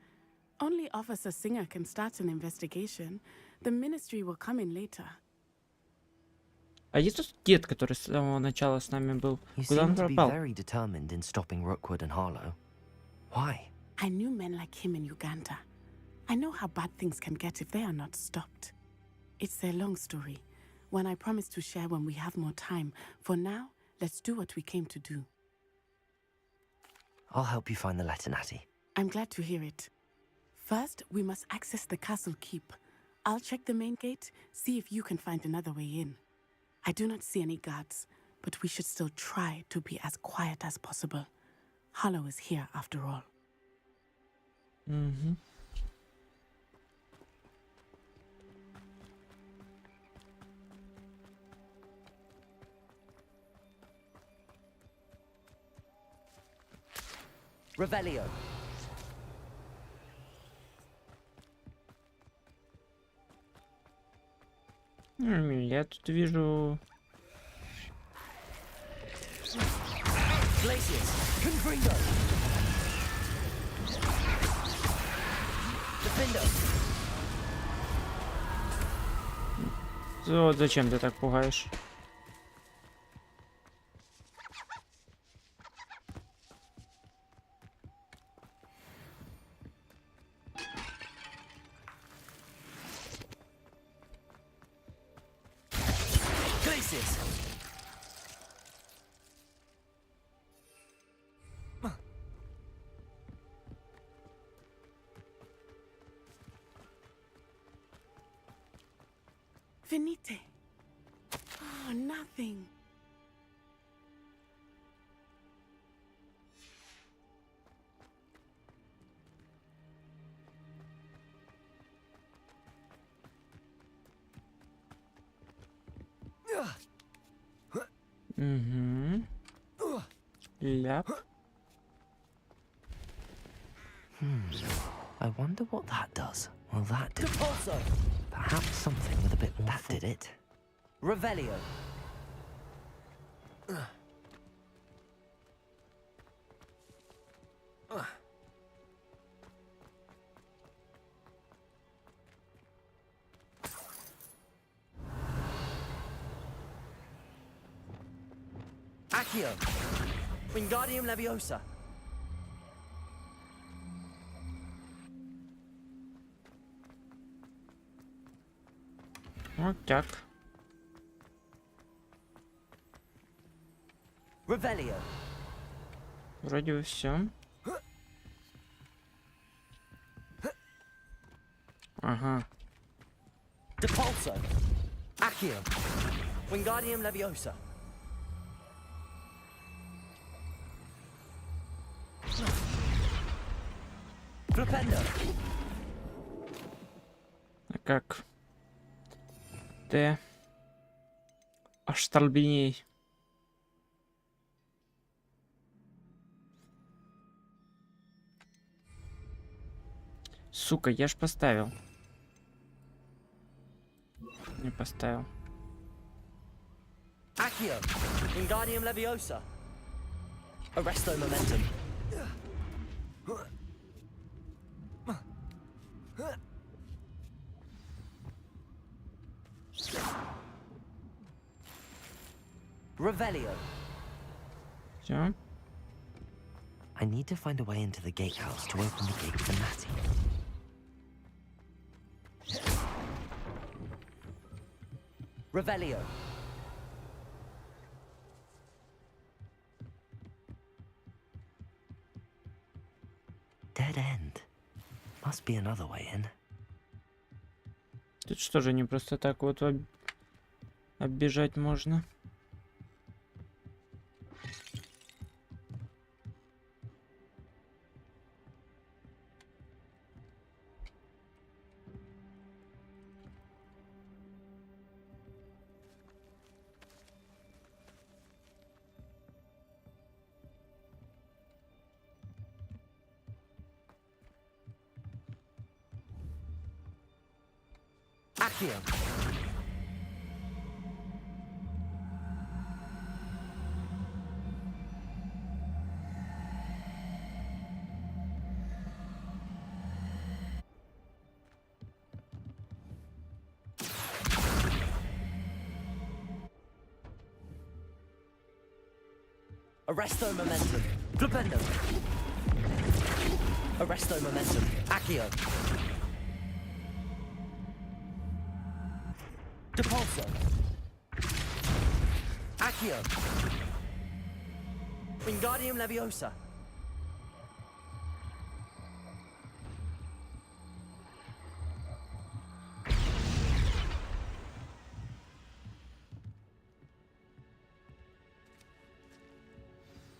Only Officer Singer can start an investigation. The Ministry will come in later. А есть тут дед, который с самого начала с нами был? You Куда он seem to be пропал? very determined in stopping Rookwood and Harlow. Why? I knew men like him in Uganda. I know how bad things can get if they are not stopped. It's a long story, one I promise to share when we have more time. For now, let's do what we came to do. I'll help you find the letter, Natty. I'm glad to hear it. First, we must access the castle keep. I'll check the main gate, see if you can find another way in. I do not see any guards, but we should still try to be as quiet as possible. Harlow is here after all. Revelio. Я тут вижу Glaciers, Confringo. Defender. Вот зачем ты так пугаешь? Glaciers. Venite. Oh, nothing. Угу. Ляп. I wonder what that does. Well, that did. Perhaps something with a bit more. That did it. Revelio. Accio. Wingardium Leviosa. Вот так. Revelio. Вроде бы все. Ага. Depulso. Accio. Wingardium Leviosa. Flipendo. А как? Ты остолбеней. Сука, я ж поставил. Не поставил. Accio. Wingardium Leviosa. Arresto Momentum. Revelio. Все. I need to find a way into the gatehouse to open the gate for Natty. Revelio. Dead end. Must be another way in. Тут что же, не просто так вот оббежать можно? Accio. Arresto Momentum. Flipendo. Arresto Momentum. Accio. Depulso. Accio. Wingardium Leviosa.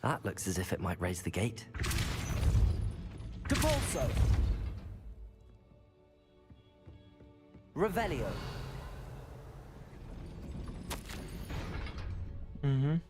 That looks as if it might raise the gate. Depulso. Revelio. Угу.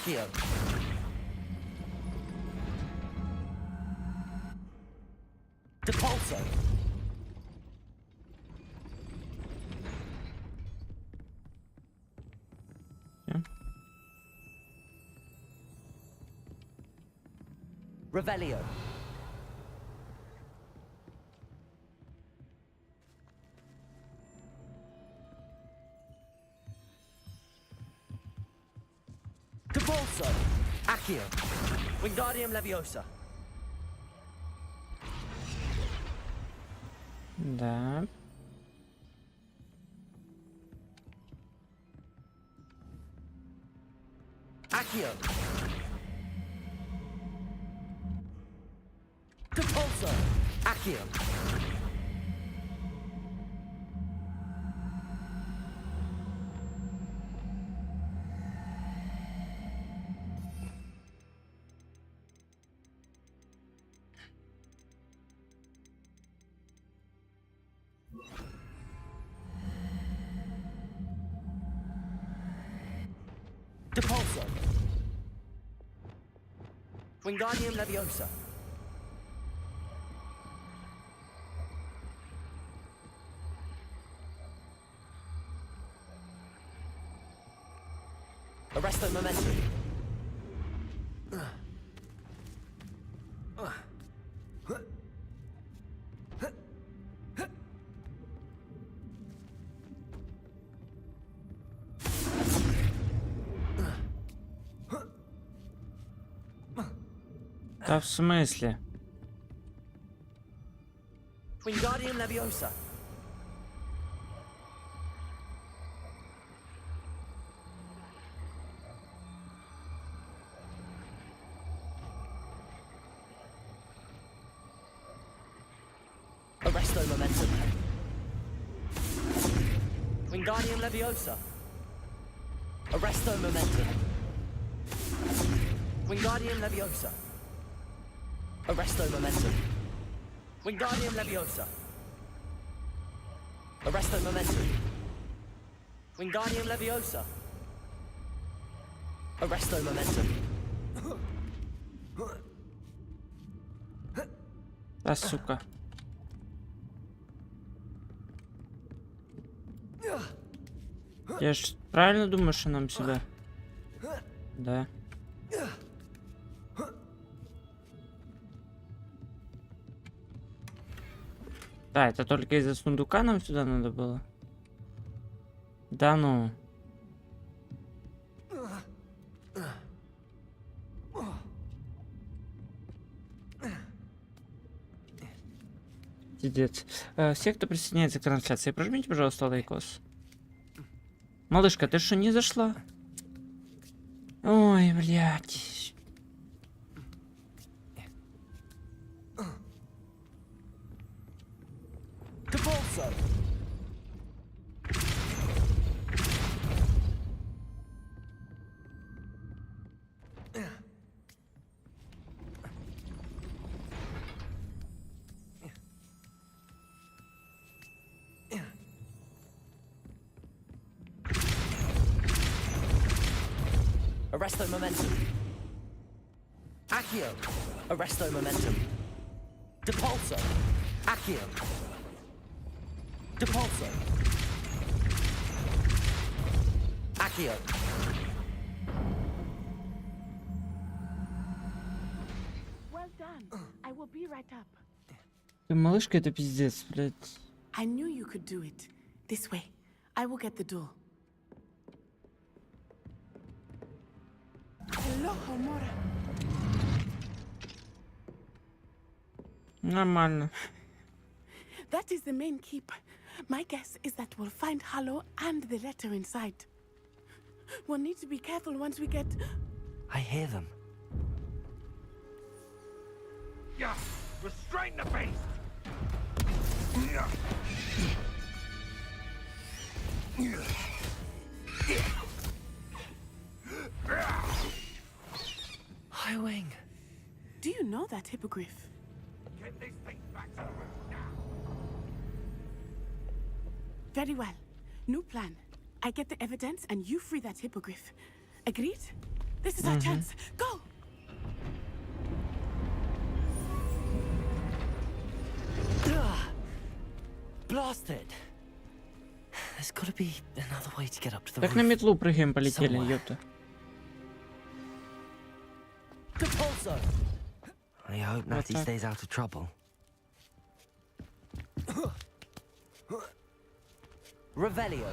Accio. Depulso. Yeah. Revelio. Depulso. Accio. Wingardium Leviosa. Да. Accio. Depulso. Accio. Depulso. Wingardium Leviosa. Arresto Momentum. Да в смысле? Wingardium Leviosa. Arresto Momentum. Wingardium Leviosa. Arresto Momentum. Wingardium Leviosa. Arresto Momentum. Wingardium Leviosa. Arresto Momentum. Wingardium Leviosa. Arresto Momentum. Да, сука. Я ж правильно думаю, что нам сюда? Да. Да, это только из-за сундука нам сюда надо было. Да ну. Пиздец. Все, кто присоединяется к трансляции, прожмите, пожалуйста, лайкос. Малышка, ты что, не зашла? Ой, блядь. Arresto Momentum. Accio. Arresto Momentum. Depulso. Accio. Depulso. Accio. Well done. I will be right up. Ты малышка, это пиздец, блядь. I knew you could do it. This way. I will get the door. Hello, Homora. Нормально. That is the main keep. My guess is that we'll find Hallow and the letter inside. We'll need to be careful once we get... I hear them. Yeah, restrain the beast. High Wing. Do you know that hippogriff? Get this thing back to the room now. Very well. New plan. I get the evidence and you free that hippogriff. Agreed? This is our chance. Go! Blasted. There's got to be another way to get up to the Так на roof. метлу прыгаем, полетели, ёпта. I hope Natty stays out of trouble. Revelio.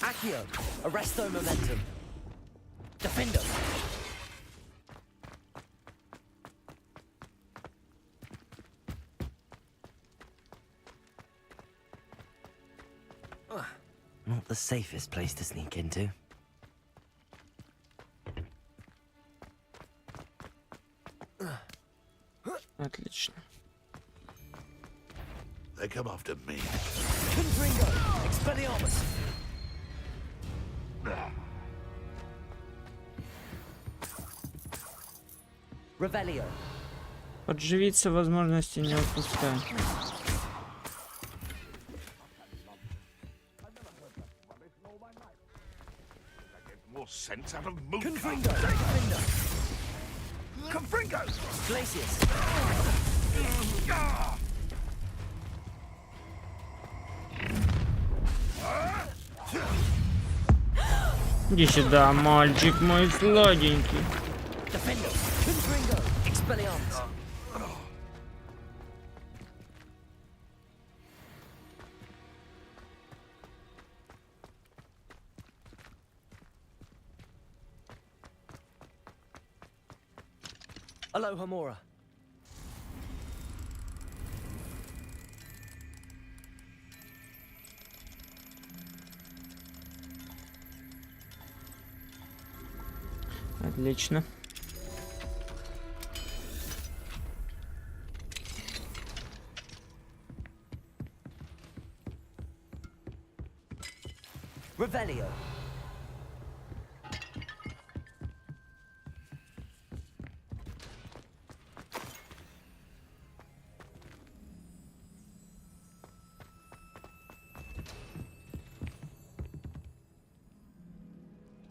Accio, arresto momentum. Defendo. Not the safest place to sneak into. Отлично. They come after me. Confringo, Expelliarmus. Revelio. Подживиться возможности не упускай. More sense out of moon. Confringo, Defender. Confringo! Glacius. Иди сюда, мальчик мой сладенький. Defendo, Confringo, Expelliarmus. Aloha Mora. Отлично. Revelio.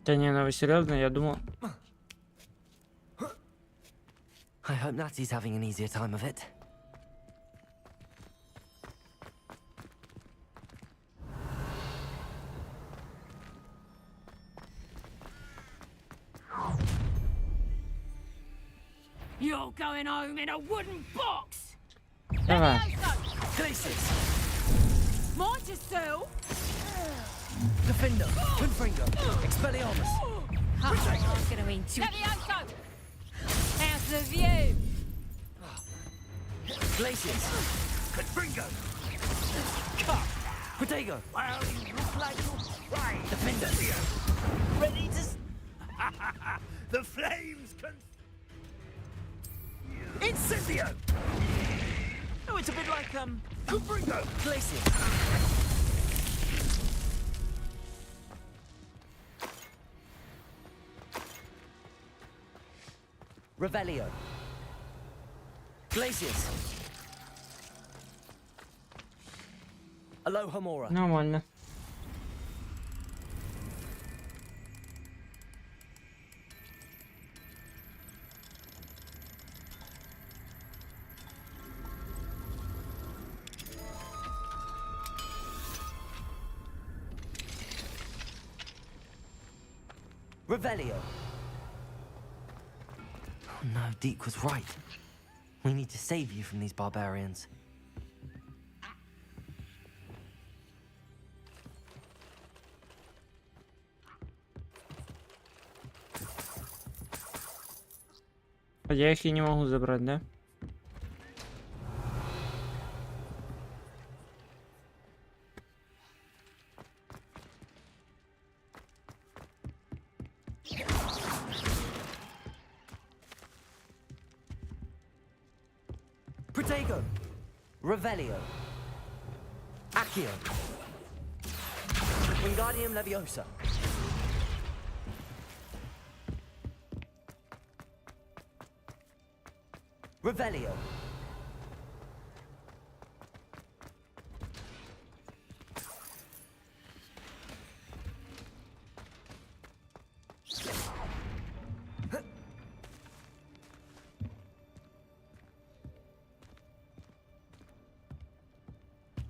Да не, ну вы серьезно? Я думал... I hope Natty's having an easier time of it. You're going home in a wooden box! Давай. Mortisu! Defender, Confringo, Expelliarmus. I'm gonna mean too. Levioso! How's the view? Glacius. Confringo! Cut. Protego. Well, you look like you're right. Defender. Ready to... The flames can... Incendio! Oh, it's a bit like, Confringo! Glacius. Revelio. Glacius. Aloha Mora. Нормально. Revelio. Oh no, Deke was right. We need to save you from these barbarians. Я их и не могу забрать, да? Protego. Revelio. Accio. Wingardium Leviosa. Revelio.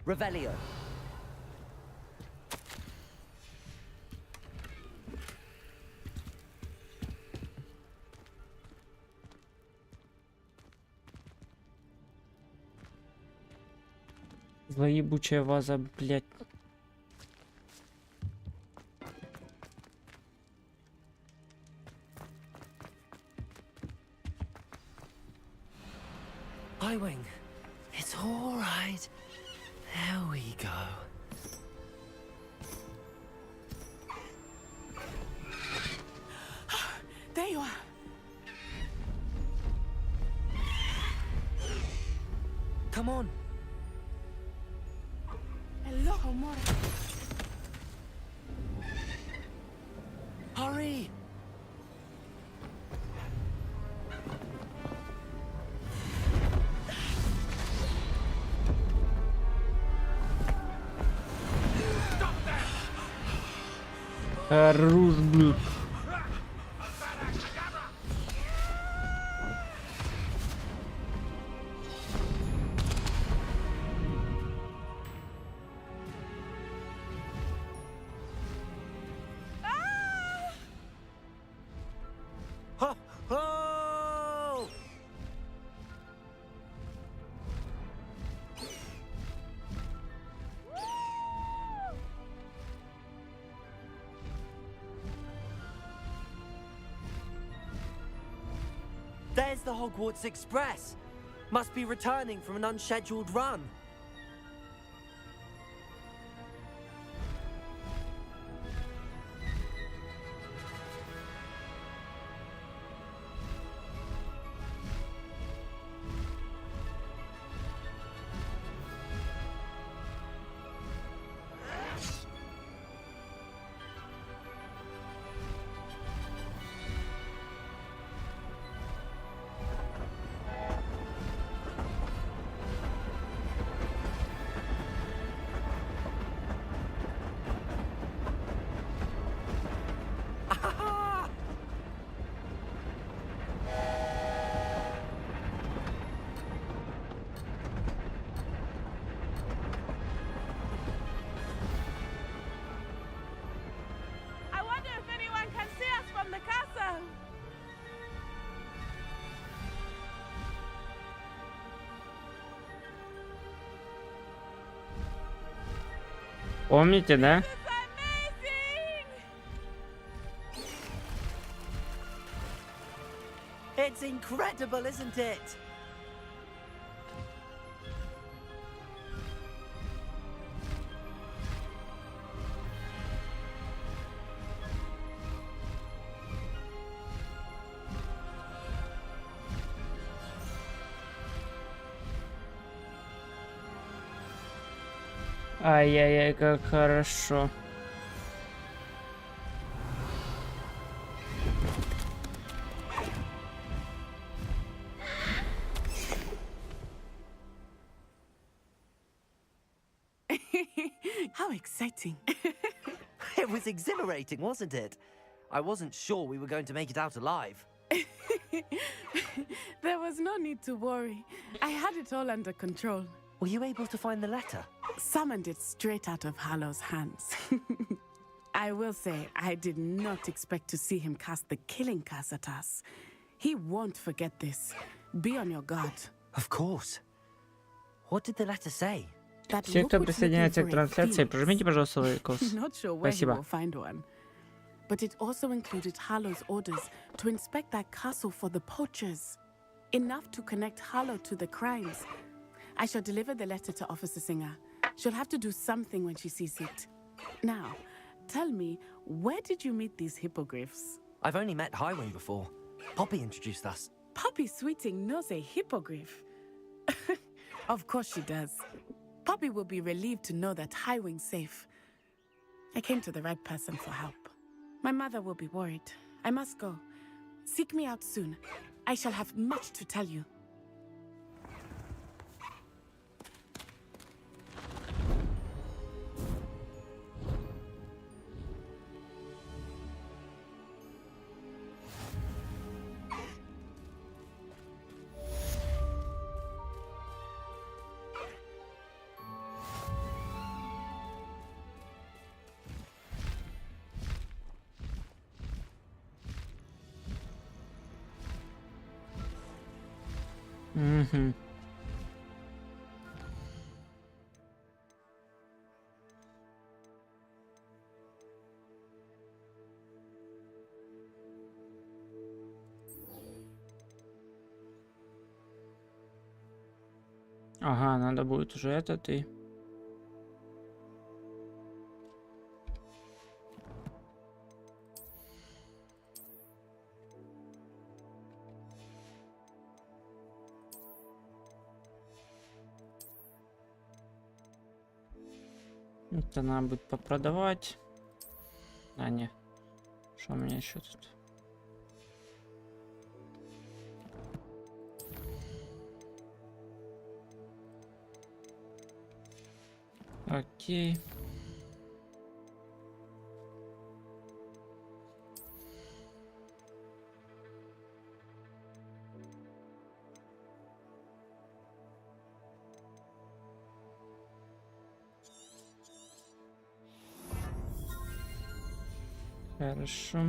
Revelio. Злоебучая ваза, блядь. Highwing, it's all right. There we go. There you are. Come on. Hello, Mora. Hurry. Хорош, блядь. Ho, ho! There's the Hogwarts Express. Must be returning from an unscheduled run. I wonder if anyone can see us from the castle. Помните, да? It's incredible, isn't it? Ай-яй-яй, как хорошо. How exciting. It was exhilarating, wasn't it? I wasn't sure we were going to make it out alive. There was no need to worry. I had it all under control. Were you able to find the letter? Summoned it straight out of Hallow's hands. I will say, I did not expect to see him cast the killing curse at us. He won't forget this. Be on your guard. Of course. What did the letter say? Все, кто присоединяется к трансляции, прожмите, пожалуйста, лайкос. Not sure where he Спасибо. will find one. But it also included Hallow's orders to inspect that castle for the poachers. Enough to connect Hallow to the crimes. I shall deliver the letter to Officer Singer. She'll have to do something when she sees it. Now, tell me, where did you meet these hippogriffs? I've only met Highwing before. Poppy introduced us. Poppy Sweeting knows a hippogriff. Of course she does. Poppy will be relieved to know that Highwing's safe. I came to the right person for help. My mother will be worried. I must go. Seek me out soon. I shall have much to tell you. Угу. Ага, надо будет уже этот и... Это надо будет попродавать. А, не. Что у меня еще тут? Окей. Хорошо.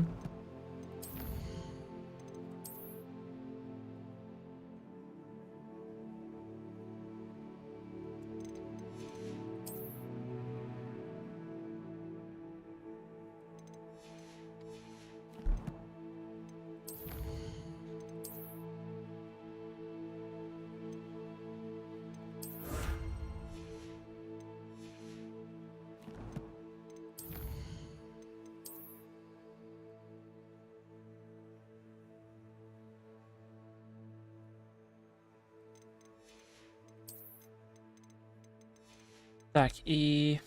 Так, и...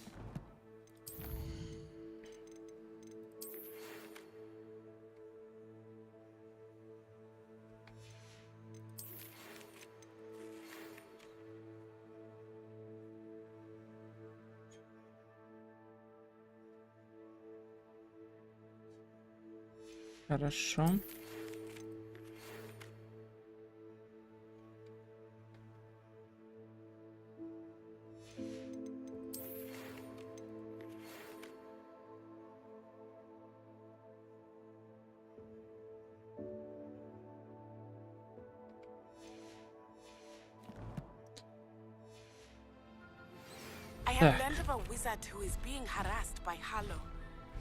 Хорошо. I have learned of a wizard who is being harassed by Harlow.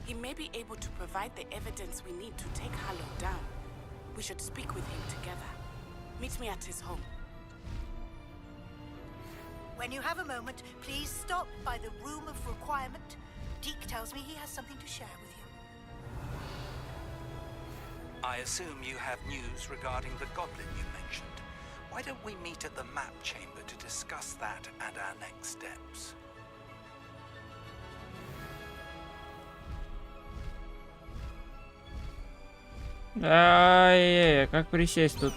He may be able to provide the evidence we need to take Harlow down. We should speak with him together. Meet me at his home. When you have a moment, please stop by the Room of Requirement. Deke tells me he has something to share with you. I assume you have news regarding the goblin you mentioned. Why don't we meet at the map chamber to discuss that and our next steps? Ай-яй-яй, как присесть тут?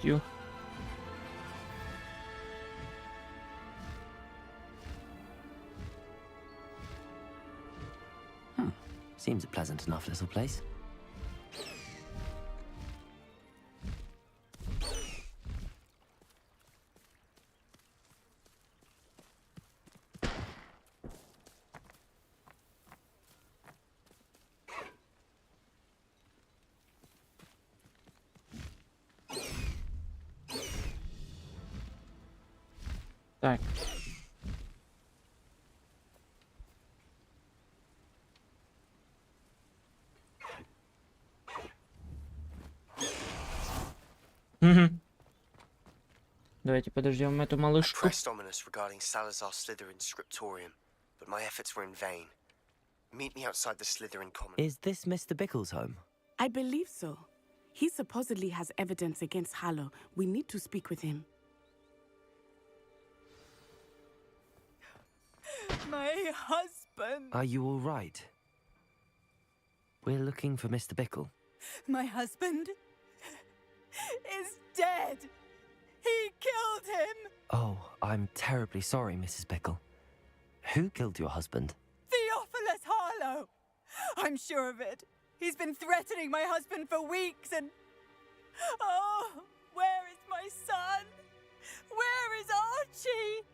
Тю. Seems a pleasant enough little place. Так. Давайте подождем эту малышку. Pressed ominous regarding Salazar Slytherin's scriptorium, but my efforts were in vain. Meet me outside the Slytherin common. Is this Mr. Bickle's home? I believe so. He supposedly has evidence against Harlow. We need to speak with him. My husband. Are you all right? We're looking for Mr. Bickle. My husband is dead. He killed him. Oh, I'm terribly sorry, Mrs. Bickle. Who killed your husband? Theophilus Harlow. I'm sure of it. He's been threatening my husband for weeks and... Oh, where is my son? Where is Archie?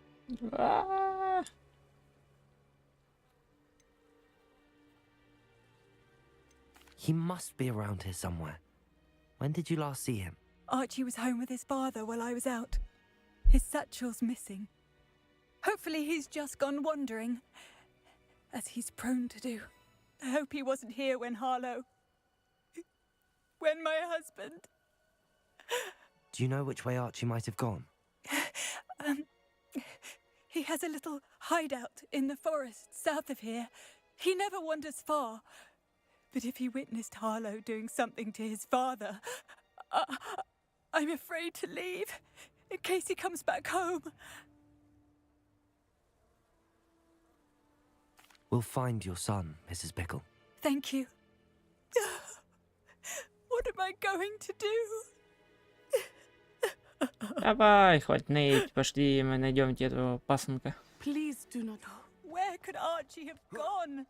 He must be around here somewhere. When did you last see him? Archie was home with his father while I was out. His satchel's missing. Hopefully he's just gone wandering, as he's prone to do. I hope he wasn't here when when my husband... Do you know which way Archie might have gone? He has a little hideout in the forest south of here. He never wanders far. But if he witnessed Harlow doing something to his father, I'm afraid to leave, in case he comes back home. We'll find your son, Mrs. Bickle. Thank you. What am I going to do? Давай, хватит ныть, пошли, мы найдем тебе этого пасынка. Please do not. Where could Archie have gone?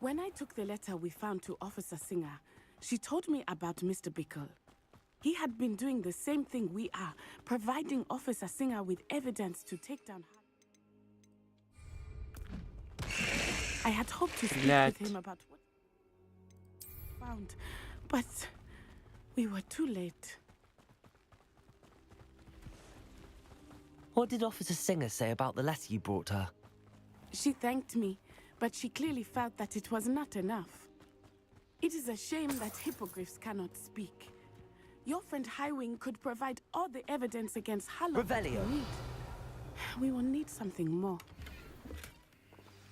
When I took the letter we found to Officer Singer, she told me about Mr. Bickle. He had been doing the same thing we are, providing Officer Singer with evidence to take down... I had hoped to speak with him about what found, but we were too late. What did Officer Singer say about the letter you brought her? She thanked me, but she clearly felt that it was not enough. It is a shame that hippogriffs cannot speak. Your friend Highwing could provide all the evidence against Harlow that we need. We will need something more.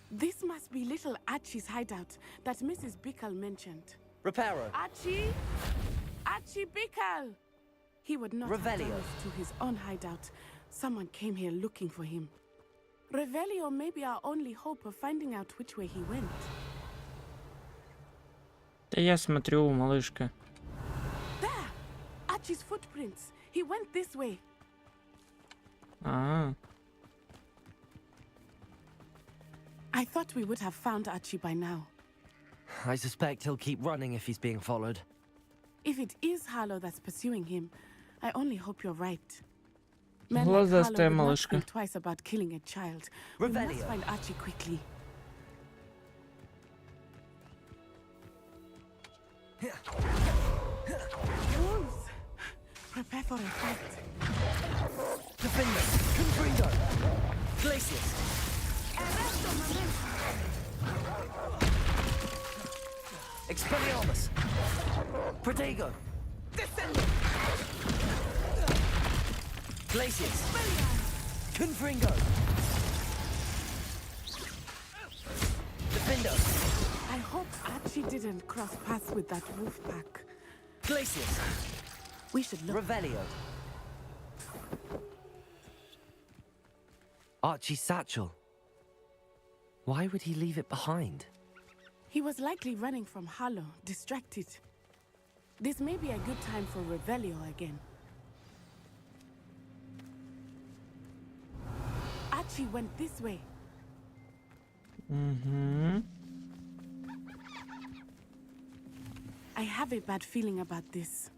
This must be little Archie's hideout that Mrs. Bickle mentioned. Reparo. Archie! Archie Bickle! He would not have done this to his own hideout. Someone came here looking for him. Revelio may be our only hope of finding out which way he went. Да я смотрю, малышка. There! Archie's footprints. He went this way. А. I thought we would have found Archie by now. I suspect he'll keep running if he's being followed. If it is Harlow that's pursuing him, I only hope you're right. Men like Глазастая Harlow would not малышка. think twice about killing a child. We must find Archie quickly. Wolves! Prepare for a fight. Defender! Confringo! Glacius! Expelliarmus! Protego! Glacius! Confringo! Defender! I hope Archie didn't cross paths with that wolf pack. Glacius! We should look. Revelio! Archie's satchel. Why would he leave it behind? He was likely running from Harlow, distracted. This may be a good time for Revelio again. Archie went this way. Mm-hmm. I have a bad feeling about this.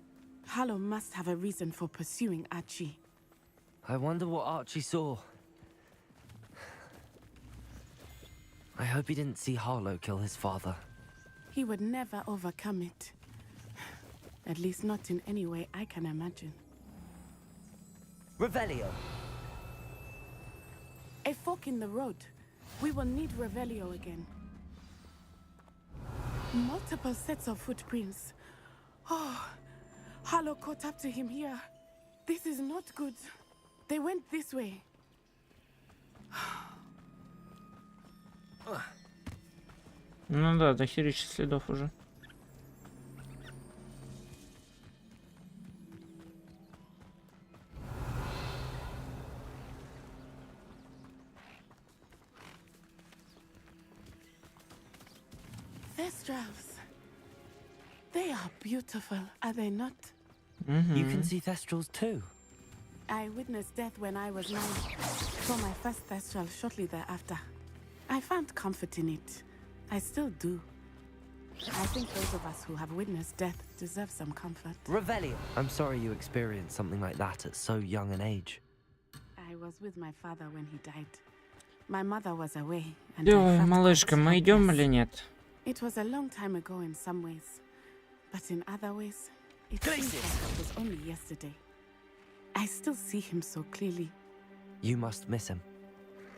Harlow must have a reason for pursuing Archie. I wonder what Archie saw. I hope he didn't see Harlow kill his father. He would never overcome it. At least not in any way I can imagine. Revelio! A fork in the road. We will need Revelio again. Multiple sets of footprints. Oh, Harlow caught up to him here. This is not good. They went this way. Ну да, дохерища следов уже. Thestrals. They are beautiful, are they not? You can see Thestrals too. I witnessed death when I was 9. Saw my first Thestral shortly thereafter. I found comfort in it. I still do. I think those of us who have witnessed death deserve some comfort. Revelio! I'm sorry you experienced something like that at so young an age. I was with my father when he died. My mother was away, and Ой, малышка, мы идем или нет? It was a long time ago in some ways, but in other ways, it seems like it was only yesterday. I still see him so clearly. You must miss him.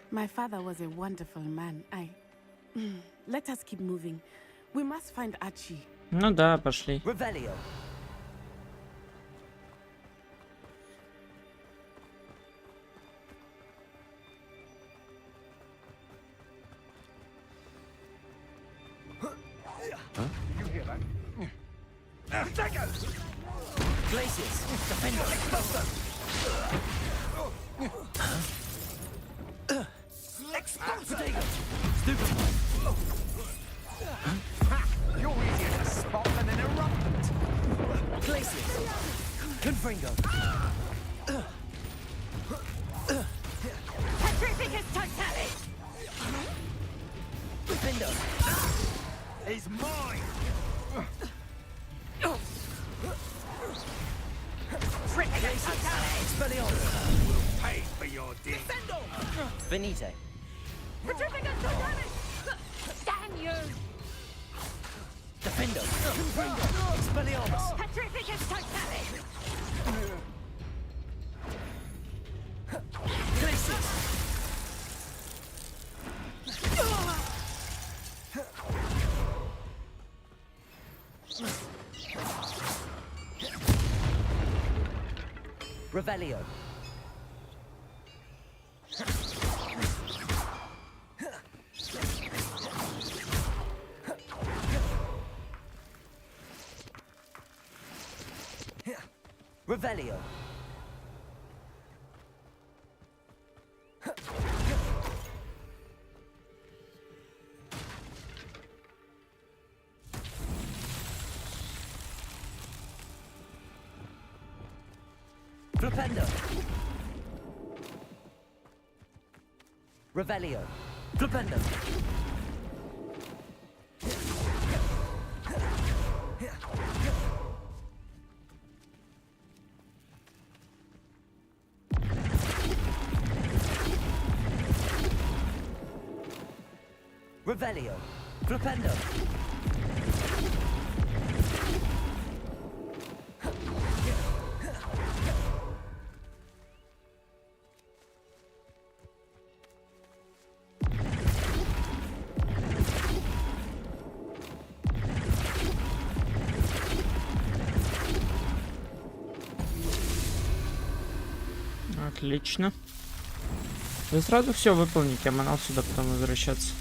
My father was a wonderful man. Let us keep moving. We must find Archie. Ну да, пошли. Revelio. You hear that? Glaciers. Defender. Explosive! Stupid. You're easier to spot than an eruptant. Glaciers. Confringo. Petrificus totalis! Defender. Is mine! Petrificus totalis! Expelliarmus. Will pay for your deed. Venite. Petrificus totalis! Damn you! Defender. Confringo. Expelliarmus. Petrificus totalis! Glaciers. Revelio. Revelio. Flipendo. Revelio. Flipendo. Revelio. Flipendo. Отлично. Вы сразу все выполните, а манал сюда потом возвращаться.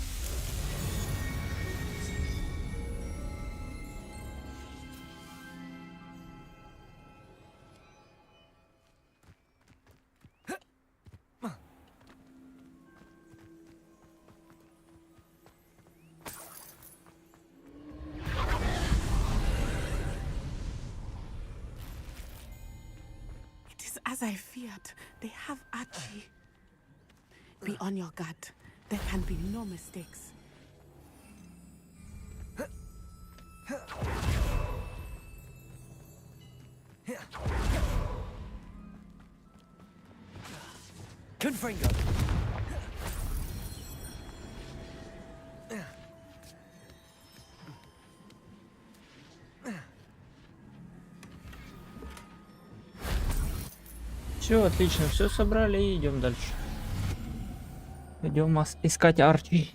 As I feared, they have Archie. Be on your guard. There can be no mistakes. Confringo. Все, отлично, все собрали и идем дальше. Идем искать Арчи.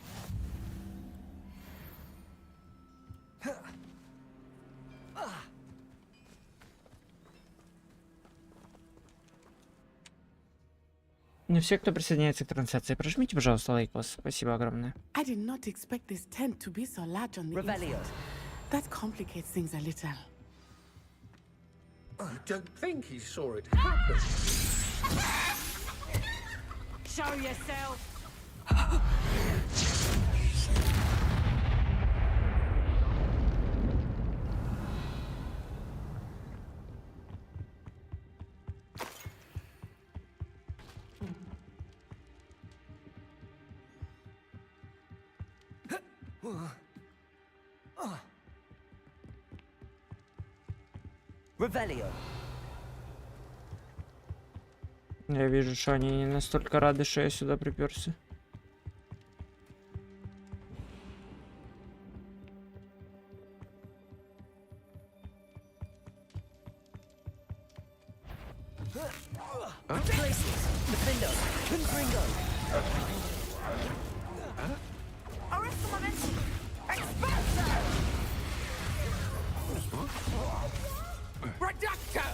Ну, все, кто присоединяется к трансляции, прожмите, пожалуйста, лайк вас. Спасибо огромное. I did not expect this tent to be so large on the inside. That complicates things a little. I don't think he saw it happen. Show yourself! Revelio. Я вижу, что они не настолько рады, что я сюда приперся. Places. Defendo. Confringo. Arrest the momentum. Expanso. Reducto.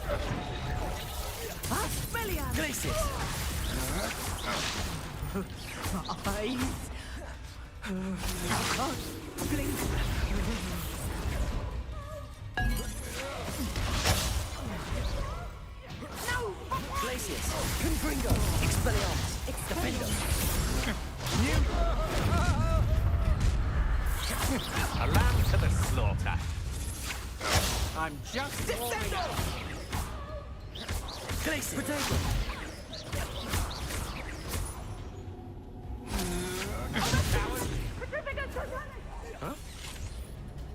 Asmelian. Places. Eyes. Blink. No. Glacius. Confringo. Expelliarmus. Defendo. A lamb to the slaughter. I'm just warming up. Glacius. Potato. Huh?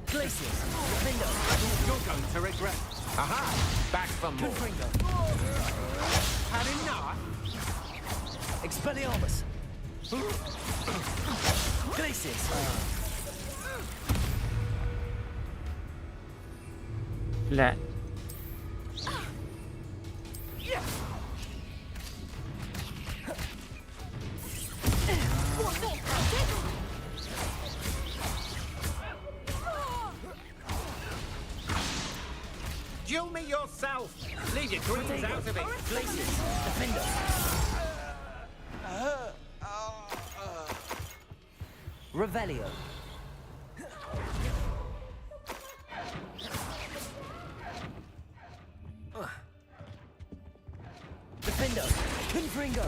Glacius. Defendo. You're going to regret. Aha! Back for more. Confringo. Had enough? Expelliarmus. Glacius. Бля. Duel me yourself. Leave your greens out of it. Glacius. Defendo. Revelio. Defendo. Confringo.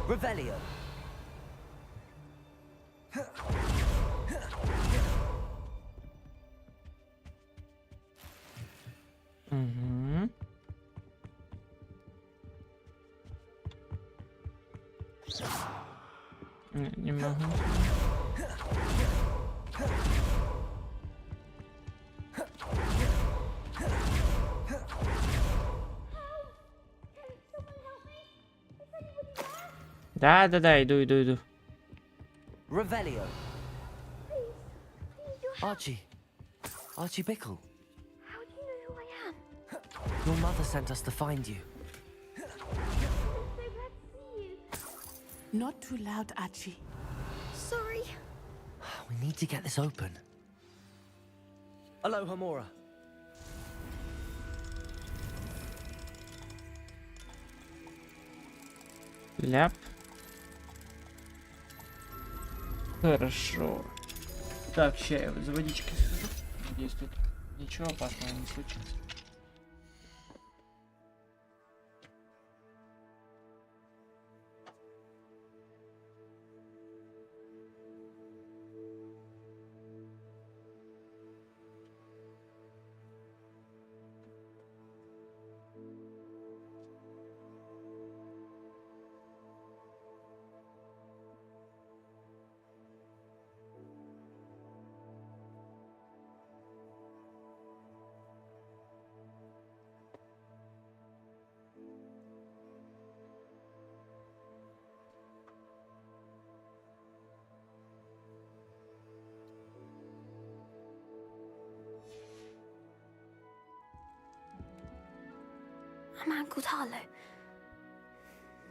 Revelio. Угу. Не могу. Да, иду. Revelio. Archie Bickle. How do you know who I am? Your mother sent us to find you. Not too loud, Archie. Sorry. We need to get this open. Aloha Mora. Ляп. Хорошо. Так, ща я за водичкой схожу. Надеюсь, тут ничего опасного не случится. A man called Harlow.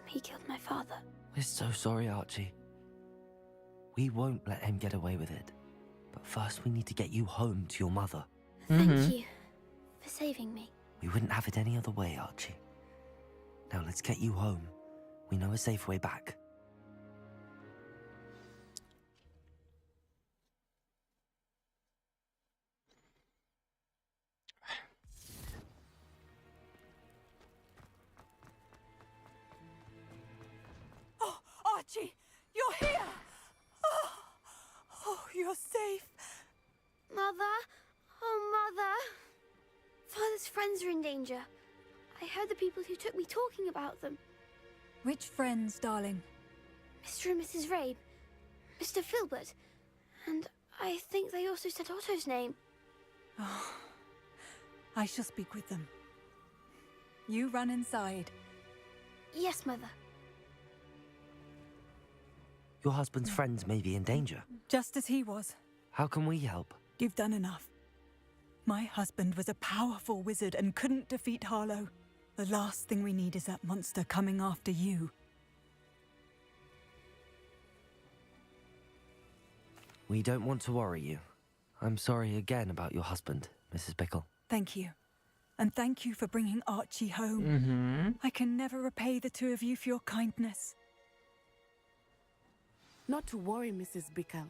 He killed my father. We're so sorry, Archie. We won't let him get away with it. But first we need to get you home to your mother. Thank you for saving me. We wouldn't have it any other way, Archie. Now let's get you home. We know a safe way back. Archie, you're here! Oh, you're safe. Mother? Oh, Mother. Father's friends are in danger. I heard the people who took me talking about them. Which friends, darling? Mr. and Mrs. Rabe, Mr. Filbert, and I think they also said Otto's name. Oh, I shall speak with them. You run inside. Yes, Mother. Your husband's friends may be in danger. Just as he was. How can we help? You've done enough. My husband was a powerful wizard and couldn't defeat Harlow. The last thing we need is that monster coming after you. We don't want to worry you. I'm sorry again about your husband, Mrs. Bickle. Thank you. And thank you for bringing Archie home. Mm-hmm. I can never repay the two of you for your kindness. Not to worry, Mrs. Bickle.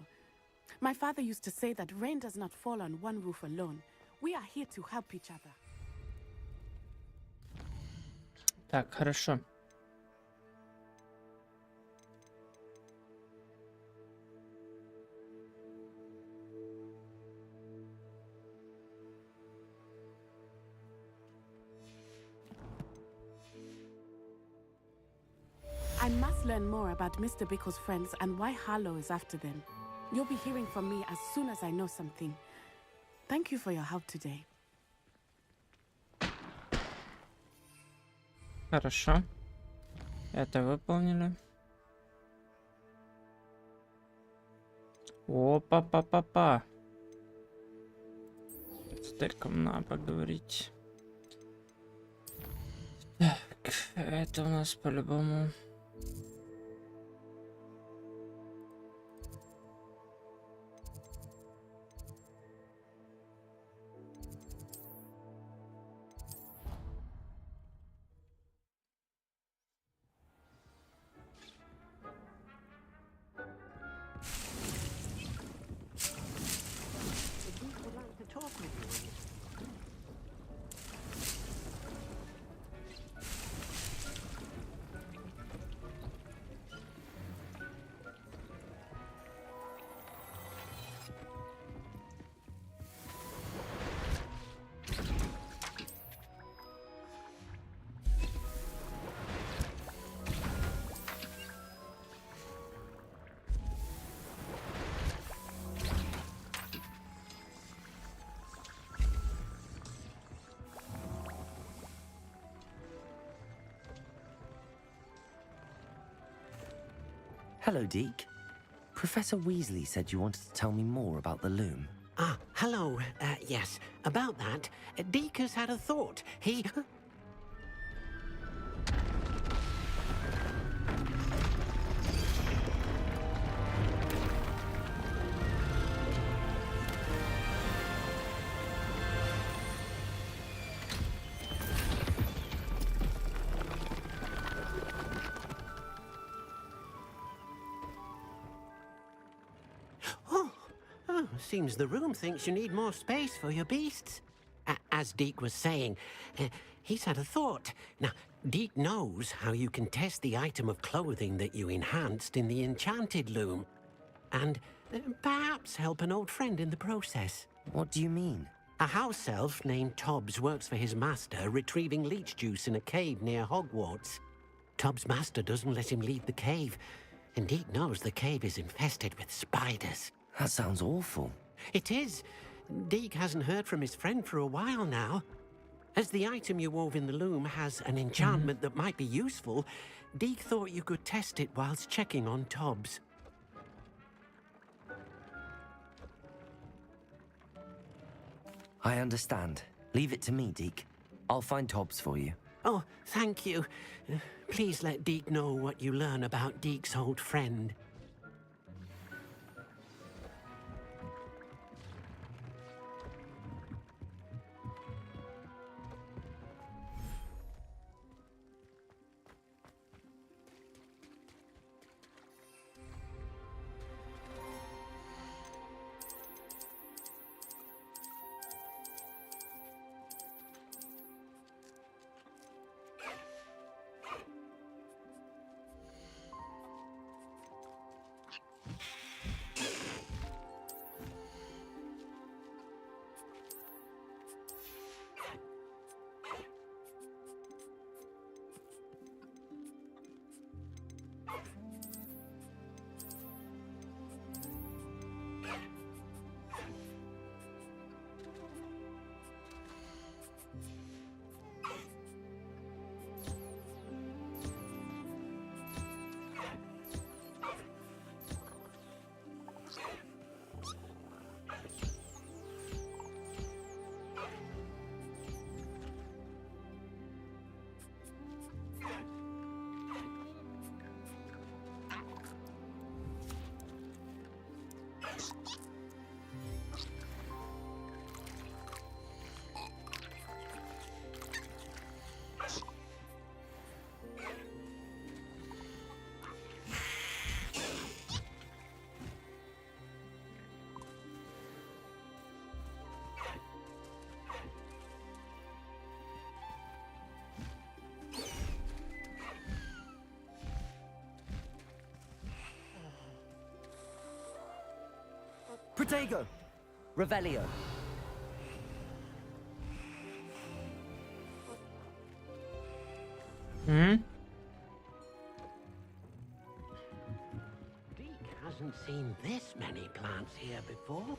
My father used to say that rain does not fall on one roof alone. We are here to help each other. Так, хорошо. I must learn more about Mr. Bickle's friends and why Harlow is after them. You'll be hearing from me as soon as I know something. Thank you for your help today. Хорошо. Это выполнили. Опа-па-па-па. С Деком надо поговорить. Так, это у нас по-любому... Hello, Deke. Professor Weasley said you wanted to tell me more about the loom. Ah, hello. Yes, about that, Deke has had a thought. He... Seems the room thinks you need more space for your beasts. As Deke was saying, he's had a thought. Now, Deke knows how you can test the item of clothing that you enhanced in the enchanted loom. And perhaps help an old friend in the process. What do you mean? A house elf named Tobbs works for his master, retrieving leech juice in a cave near Hogwarts. Tobbs' master doesn't let him leave the cave, and Deke knows the cave is infested with spiders. That sounds awful. It is. Deke hasn't heard from his friend for a while now. As the item you wove in the loom has an enchantment that might be useful, Deke thought you could test it whilst checking on Tobbs. I understand. Leave it to me, Deke. I'll find Tobbs for you. Oh, thank you. Please let Deke know what you learn about Deke's old friend. Protego! Revelio. Deke hasn't seen this many plants here before.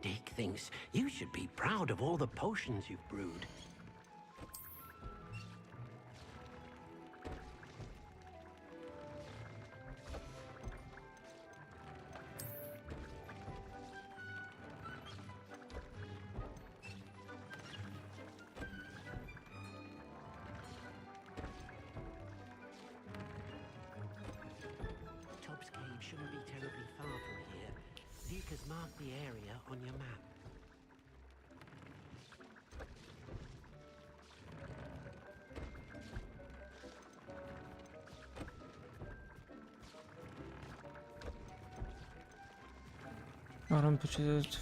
Deke thinks you should be proud of all the potions you've brewed. Shouldn't be terribly far from here. Deke has marked the area on your map. Арам почитать.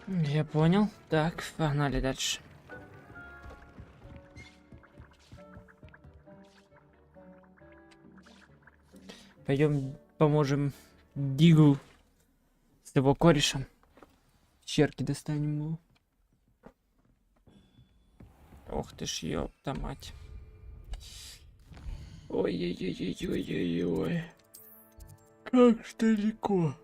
Я понял. Так, погнали дальше. Пойдем поможем Дигу с его корешем. Черки достанем его. Ох ты ж, ёпта мать. Ой-ой-ой-ой-ой-ой-ой. Как ж далеко.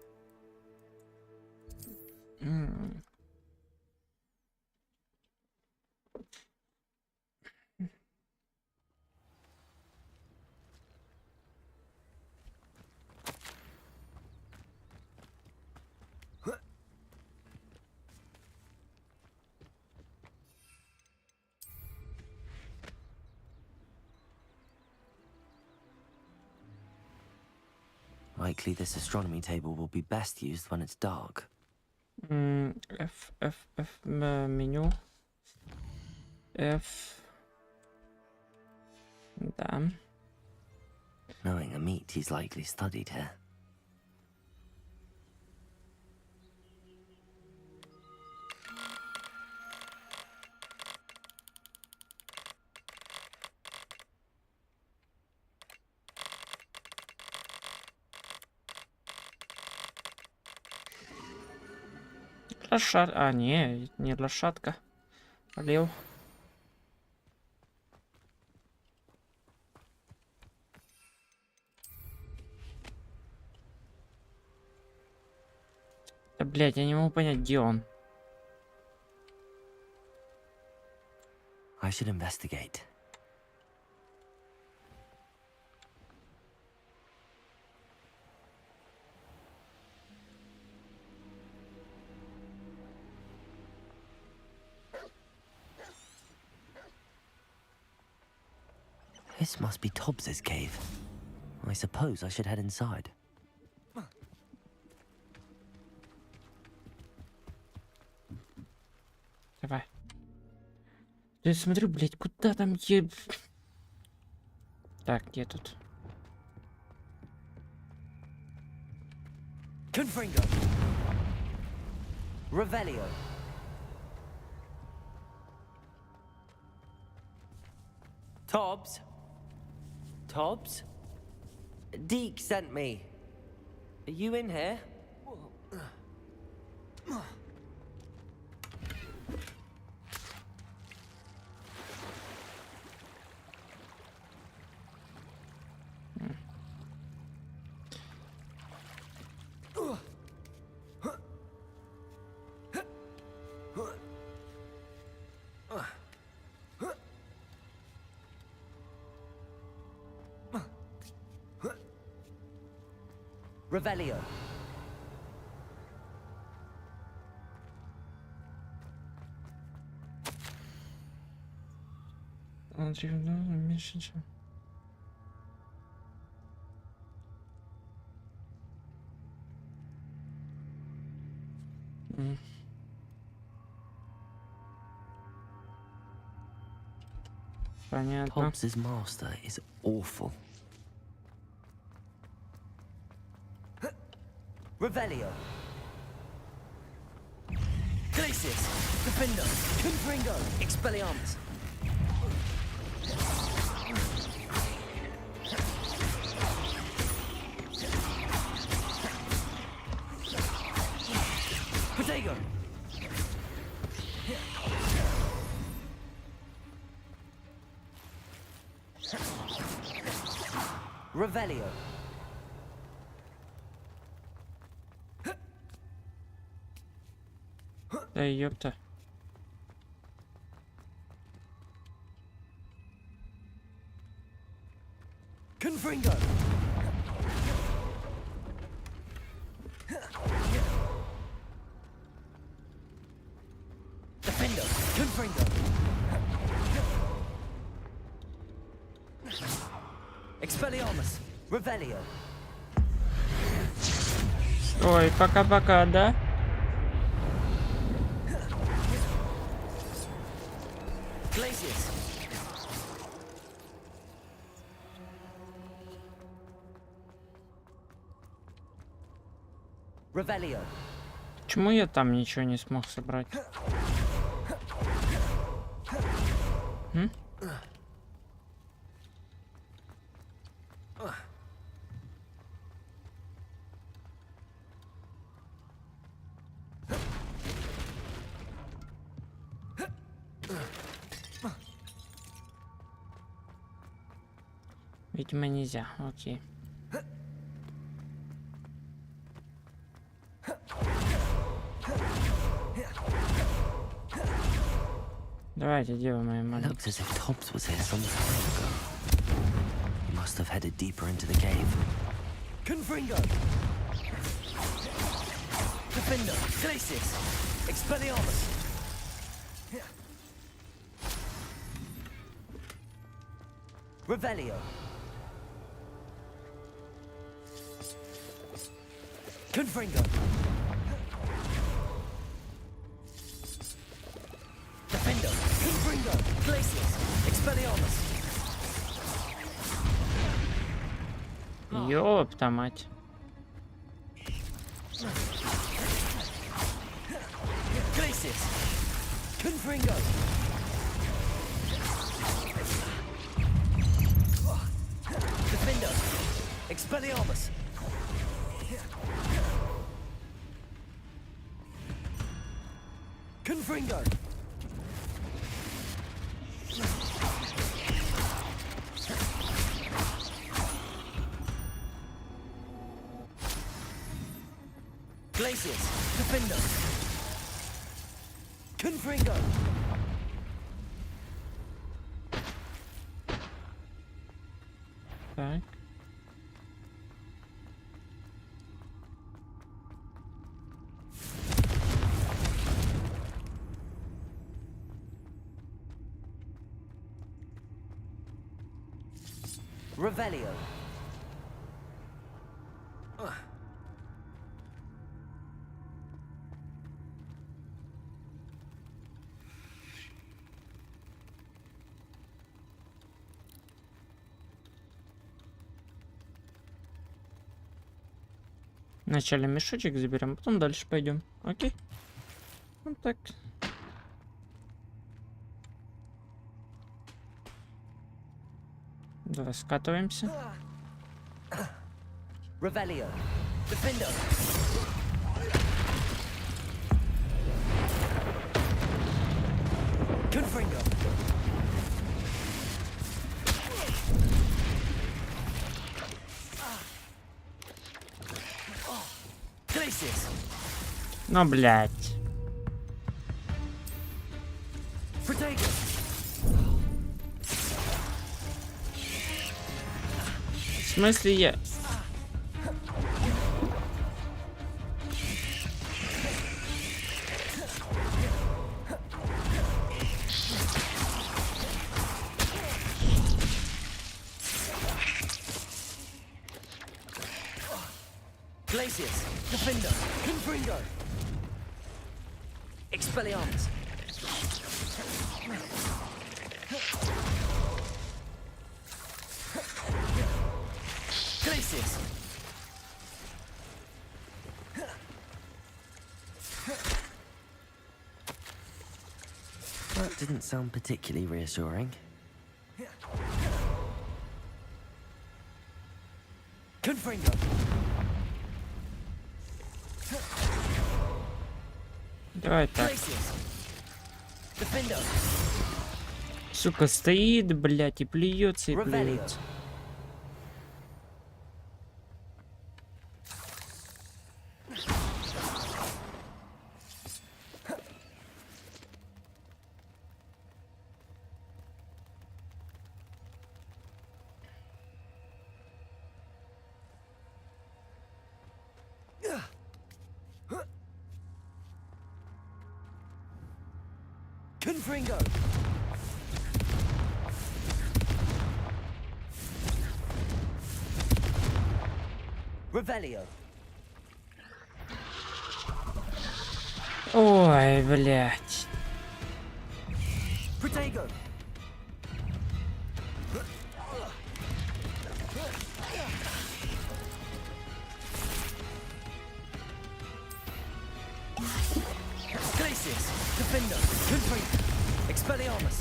Likely this astronomy table will be best used when it's dark. F меню. F. Да. Knowing a meat, he's likely studied here. А, не лошадка. Лев. Да, блядь, я не могу понять, где он. I should investigate. This must be Tobbs's cave. I suppose I should head inside. Давай. Я смотрю, блядь, куда там е... Так, где тут? Confringo. Revelio. Tobbs? Tobbs? Deke sent me. Are you in here? Revelio. Понятно. Hobbs's master is awful. Revelio. Glacius. Defender. Confringo. Expelliarmus. Protego. Revelio. Да ёпта. Confringo. Defender. Confringo. Expelliarmus. Revelio. Ой, пока-пока, да? Glacius. Revelio. Почему я там ничего не смог собрать? М? Видимо, нельзя. Окей. Давайте, дева моя маленькая. Looks as if Hobbs was here some time ago. He must have headed deeper into the cave. Confringo. Defender. Glacius. Expelliarmus. Revelio. Confringo. Defender. Confringo. Glacius. Expelliarmus. Ёпта мать. Glacius. Confringo. Defender. Expelliarmus. Confringo. Glacius. Defender. Confringo. Так. Revelio. Вначале мешочек заберем, потом дальше пойдем. Окей? Вот так. Давай скатываемся. Revelio. Defender. Confringo. Glacius. Ну, блядь. Protego. В смысле я... Glacius. Defender. Confringo. Expelliarmus. Glacius. That didn't sound particularly reassuring. Confringo. Давай так. Glacius. Defendo. Сука, стоит, блядь, и плюется, и плюется. Confringo. Revelio. Ой, блядь. Protego. Glacius. Defender. Confringo. Expelliarmus.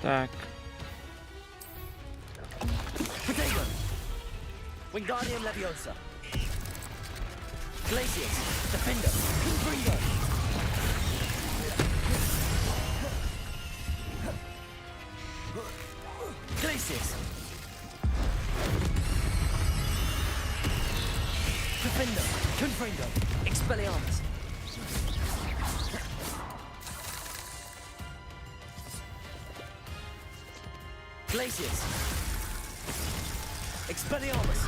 Так. Protego. Wingardium Leviosa. Glacius. Defender. Confringo. Glacius. Defender. Confringo. Expelliarmus. Glacius. Expelliarmus.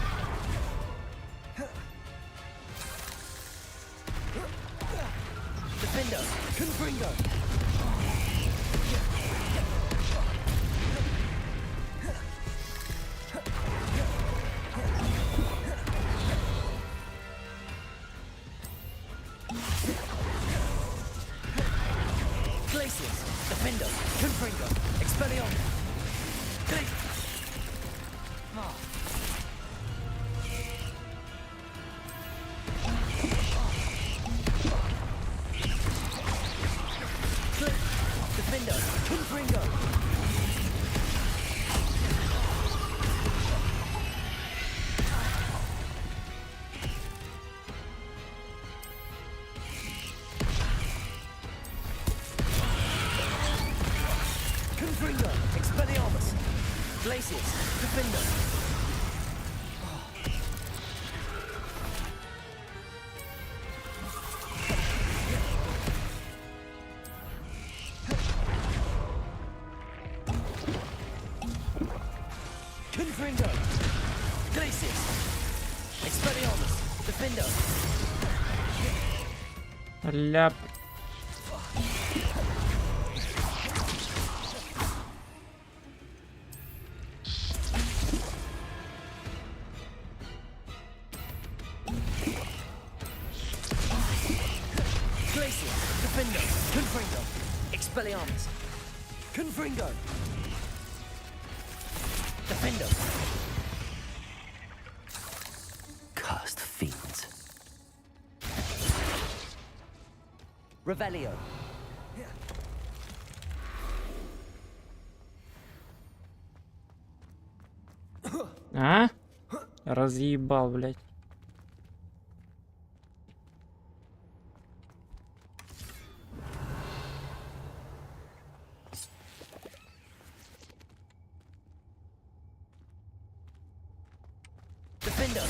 Defender. Confringo. Glacius. Defender. Confringo. Expelliarmus. Defender. Confringo. Confringo. Expelliarmus. Glacius. Defender. Confringo. Glacius. Expelliarmus. Defender. Ляп. Glacius. Defender. Confringo. Expelliarmus. Confringo. Defender. Cursed fiends. Revelio. А? Разъебал, блядь. Defender.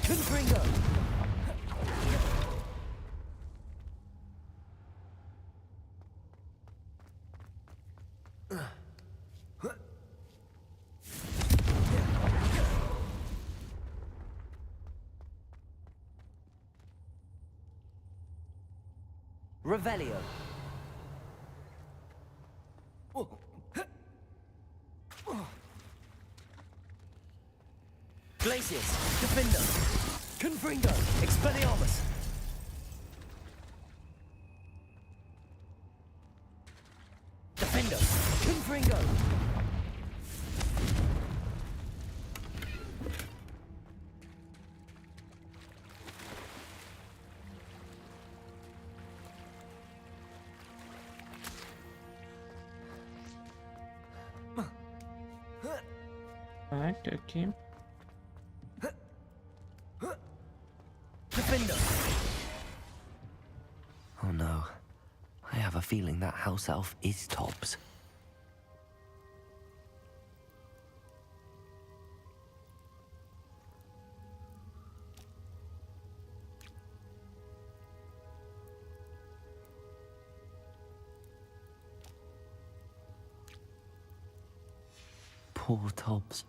Confringo. Revelio. Glacius. Defender. Confringo. Expelliarmus. Defender. Confringo. Так, окей. Oh no. I have a feeling that house elf is Tobbs. Poor Tobbs.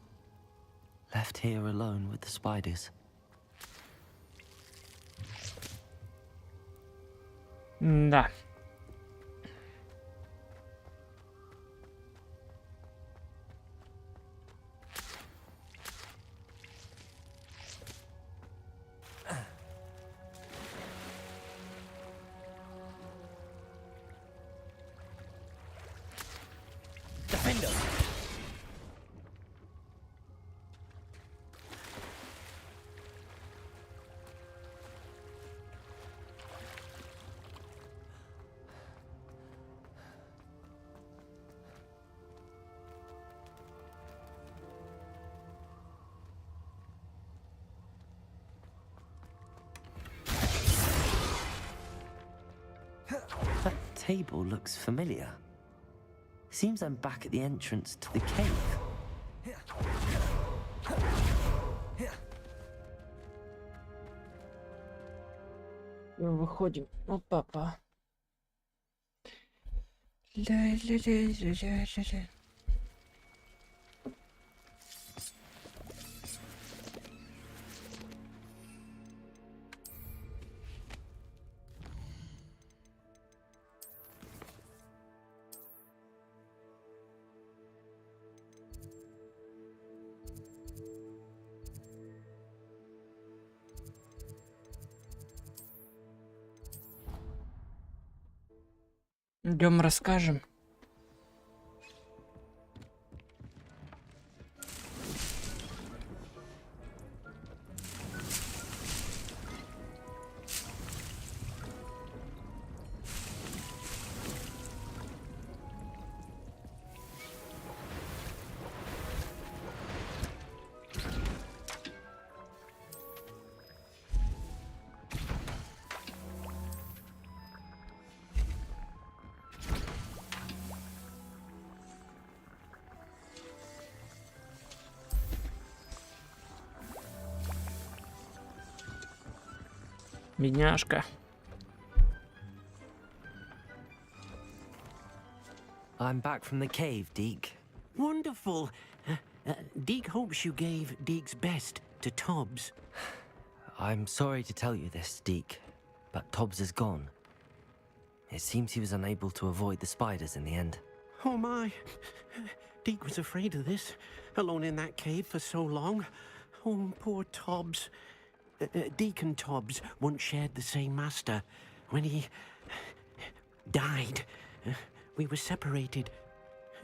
Left here alone with the spiders. Да. That table looks familiar. Seems I'm back at the entrance to the cave. Выходим. Вот папа. Ля-ля-ля-ля-ля-ля-ля. Идем расскажем. Бедняжка. I'm back from the cave, Deke. Wonderful. Deke hopes you gave Deke's best to Tobbs. I'm sorry to tell you this, Deke, but Tobbs is gone. It seems he was unable to avoid the spiders in the end. Oh my. Deke was afraid of this, alone in that cave for so long. Oh, poor Tobbs. Deke and Tobbs once shared the same master. When he died, we were separated.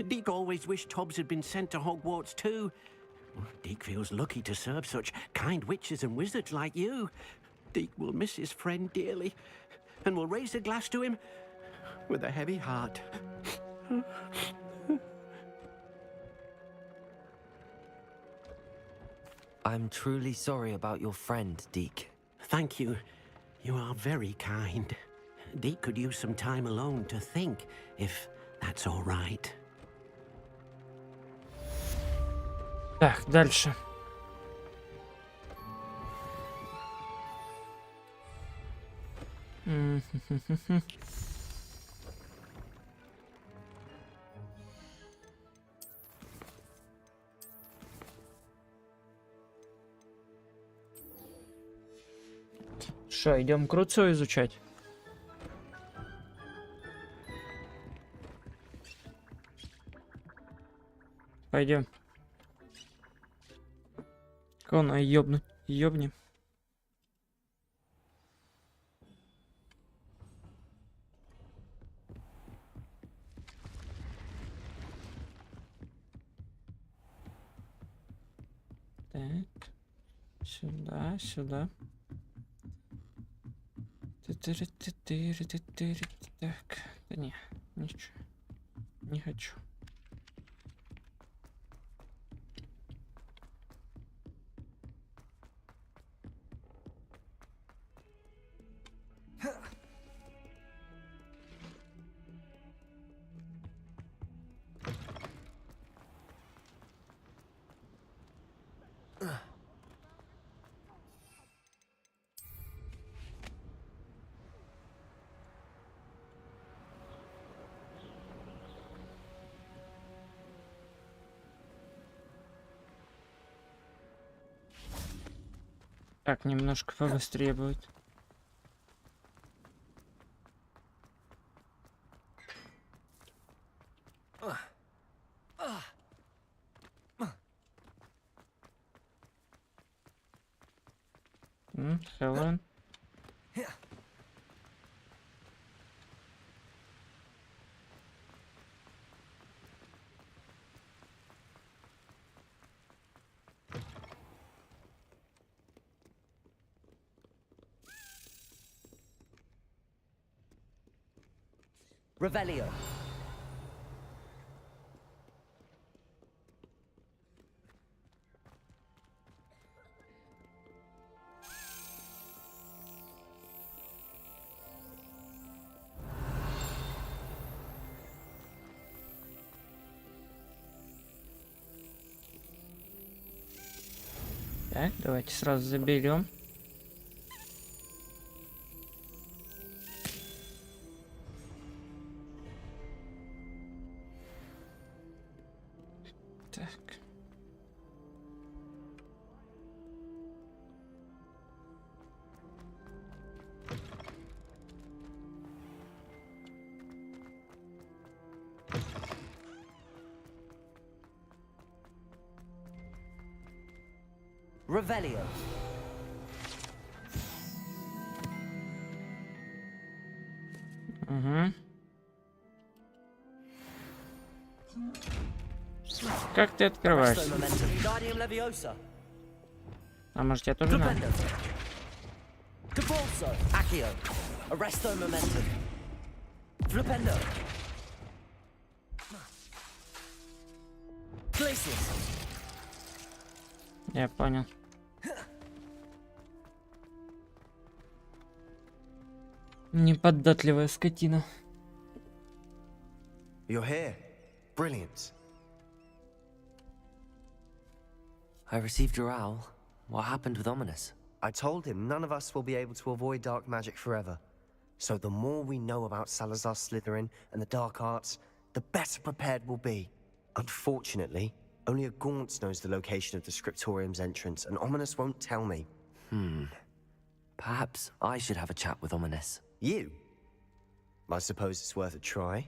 Deke always wished Tobbs had been sent to Hogwarts too. Deke feels lucky to serve such kind witches and wizards like you. Deke will miss his friend dearly, and will raise a glass to him with a heavy heart. I'm truly sorry about your friend, Deke. Thank you. You are very kind. Deke could use some time alone to think, if that's all right. Так, дальше. Что, идем Круцо изучать? Пойдем. Кого на ёбни. Так. Сюда. Так, да не, ничего, не хочу. Так, немножко побыстрее будет. Хелен. Revelio. Так, давайте сразу заберем. Так. Revelio. Угу. Как ты открываешься? А может, я тоже надо? Я понял. Неподатливая скотина. You're here. Brilliant. I received your owl. What happened with Ominous? I told him none of us will be able to avoid dark magic forever. So the more we know about Salazar Slytherin and the dark arts, the better prepared we'll be. Unfortunately, only a Gaunt knows the location of the Scriptorium's entrance, and Ominous won't tell me. Perhaps I should have a chat with Ominous. You? I suppose it's worth a try.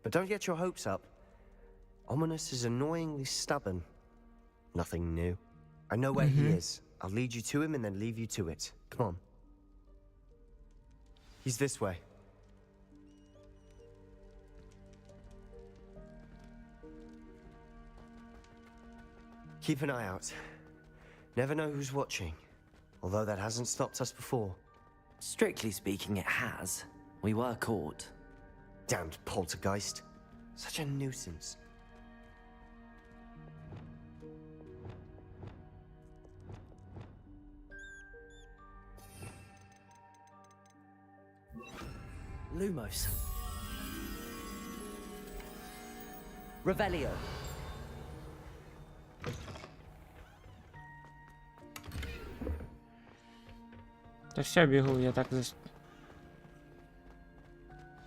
But don't get your hopes up. Ominous is annoyingly stubborn. Nothing new. I know where he is. I'll lead you to him and then leave you to it. Come on. He's this way. Keep an eye out. Never know who's watching. Although that hasn't stopped us before. Strictly speaking, it has. We were caught. Damned poltergeist. Such a nuisance. Lumos. Revelio. Да все, бегу, я так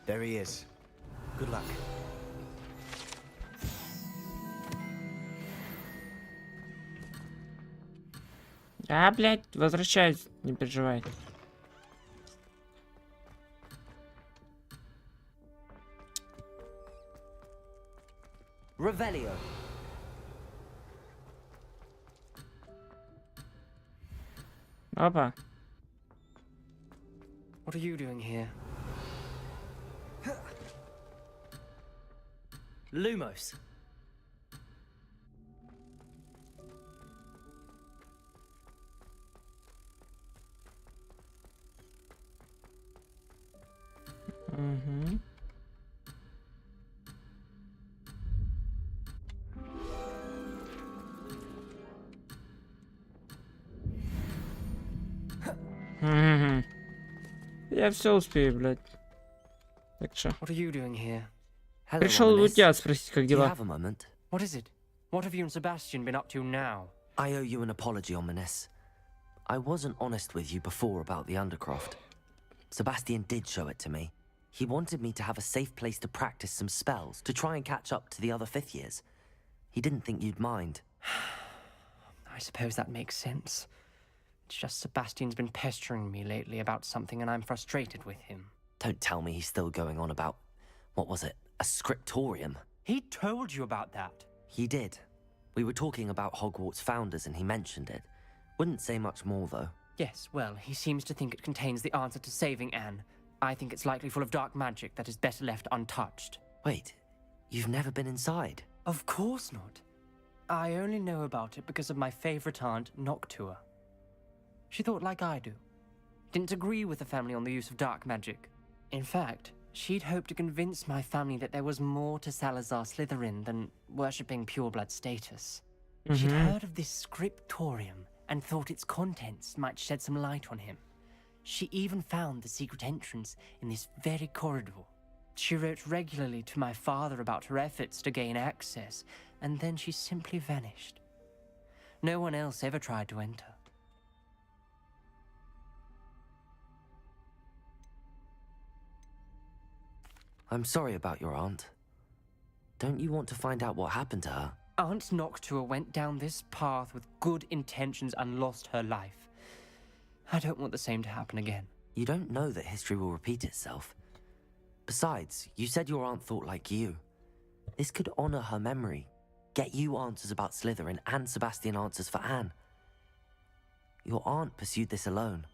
There he is. Good luck. А, блядь, возвращаюсь, не переживай. Revelio. Опа. What are you doing here? Lumos. Угу. Угу. Я все успею, блядь. Так что. What are you doing here? Пришел у тебя спросить, как дела. What is it? What have you and Sebastian been up to now? I owe you an apology, Ominous. I wasn't honest with you before about the Undercroft. Sebastian did show it to me. He wanted me to have a safe place to practice some spells, to try and catch up to the other fifth years. He didn't think you'd mind. I suppose that makes sense. It's just Sebastian's been pestering me lately about something and I'm frustrated with him. Don't tell me he's still going on about, what was it, a scriptorium? He told you about that. He did. We were talking about Hogwarts founders and he mentioned it. Wouldn't say much more though. Yes, well, he seems to think it contains the answer to saving Anne. I think it's likely full of dark magic that is better left untouched. Wait, you've never been inside? Of course not. I only know about it because of my favorite aunt, Noctua. She thought like I do. Didn't agree with the family on the use of dark magic. In fact, she'd hoped to convince my family that there was more to Salazar Slytherin than worshipping pureblood status. She'd heard of this scriptorium and thought its contents might shed some light on him. She even found the secret entrance in this very corridor. She wrote regularly to my father about her efforts to gain access, and then she simply vanished. No one else ever tried to enter. I'm sorry about your aunt. Don't you want to find out what happened to her? Aunt Noctua went down this path with good intentions and lost her life. I don't want the same to happen again. You don't know that history will repeat itself. Besides, you said your aunt thought like you. This could honor her memory, get you answers about Slytherin and Sebastian answers for Anne. Your aunt pursued this alone.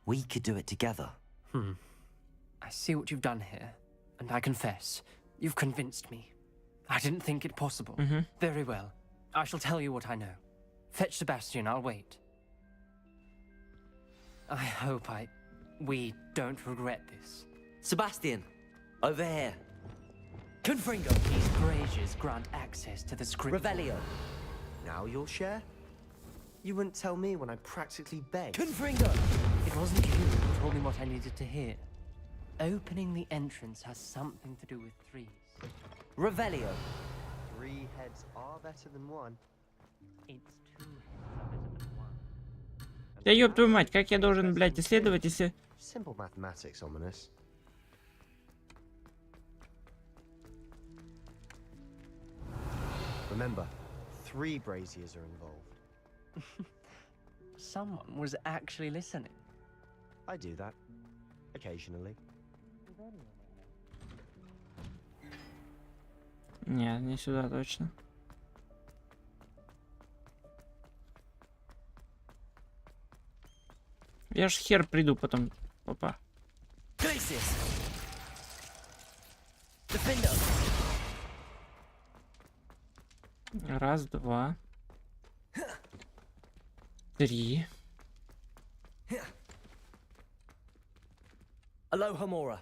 We could do it together. I see what you've done here, and I confess, you've convinced me. I didn't think it possible. Very well. I shall tell you what I know. Fetch Sebastian, I'll wait. I hope we don't regret this. Sebastian, over here. Confringo. These braziers grant access to the script. Revelio. Now you'll share? You wouldn't tell me when I practically begged. Confringo! It wasn't you who told me what I needed to hear. Opening the entrance has something to do with threes. Revelio. 3 heads are better than 1. It's 2 heads are better than 1. Да ёб твою мать, как я должен, блядь, исследовать, если... Simple mathematics, ominous. Remember, 3 braziers are involved. Someone was actually listening. I do that. Occasionally. Нет, не сюда точно. Я ж хер приду потом. Опа. Раз, два. 3. Alohomora.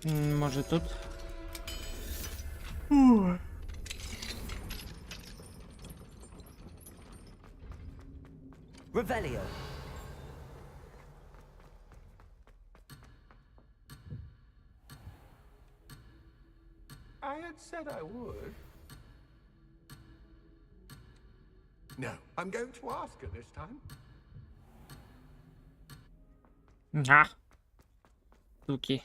Может тут? Revelio. I had said I would. No, I'm going to ask her this time. А. Суки.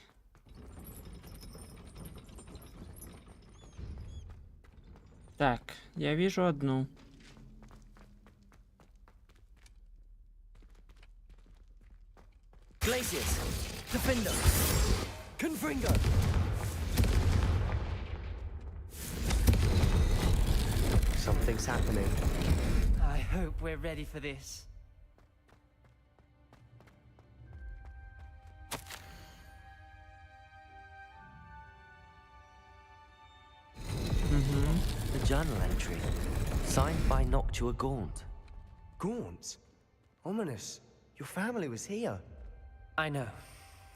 Так, я вижу одну. Glacius. Defender. Confringo. Something's happening. I hope we're ready for this. The journal entry. Signed by Noctua Gaunt. Gaunt? Ominous. Your family was here. I know.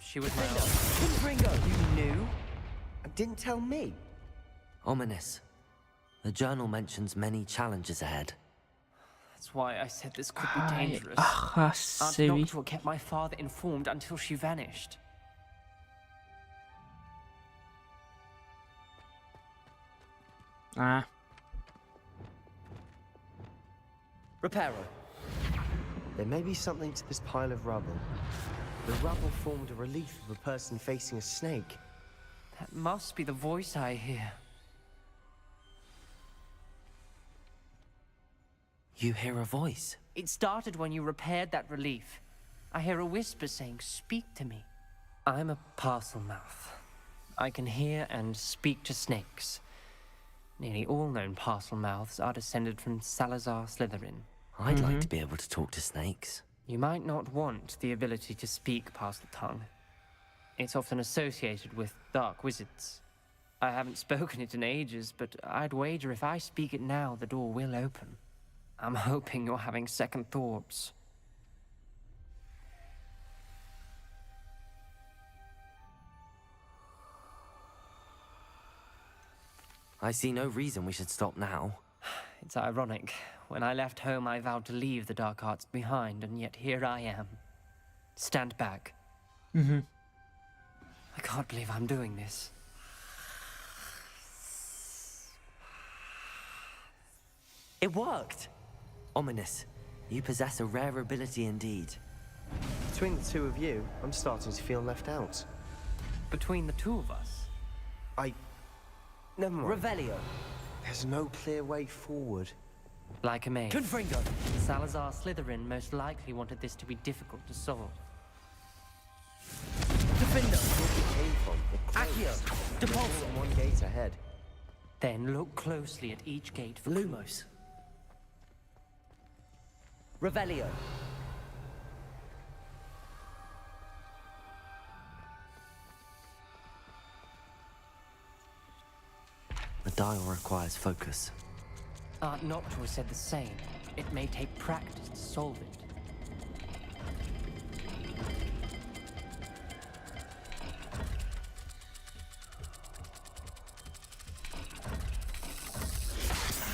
She was my aunt. Confringo! You knew? And didn't tell me? Ominous. The journal mentions many challenges ahead. That's why I said this could be dangerous. Ага, Aunt Noctua kept my father informed until she vanished. А. Reparo. There may be something to this pile of rubble. But I don't know what it is. Maybe it's a The rubble formed a relief of a person facing a snake. That must be the voice I hear. You hear a voice? It started when you repaired that relief. I hear a whisper saying, "Speak to me." I'm a parcel mouth. I can hear and speak to snakes. Nearly all known parcel mouths are descended from Salazar Slytherin. I'd like to be able to talk to snakes. You might not want the ability to speak parcel tongue. It's often associated with dark wizards. I haven't spoken it in ages, but I'd wager if I speak it now, the door will open. I'm hoping you're having second thoughts. I see no reason we should stop now. It's ironic. When I left home, I vowed to leave the dark arts behind, and yet here I am. Stand back. I can't believe I'm doing this. It worked! Ominous. You possess a rare ability indeed. Between the two of you, I'm starting to feel left out. Between the two of us? Never mind. Revelio. There's no clear way forward. Like a maze. Confringo. Salazar Slytherin most likely wanted this to be difficult to solve. Defender. Where it came from. It closed. Accio. There's Depulso. one gate ahead. Then look closely at each gate for Lumos. Revelio. The dial requires focus. Aunt Noctua said the same. It may take practice to solve it.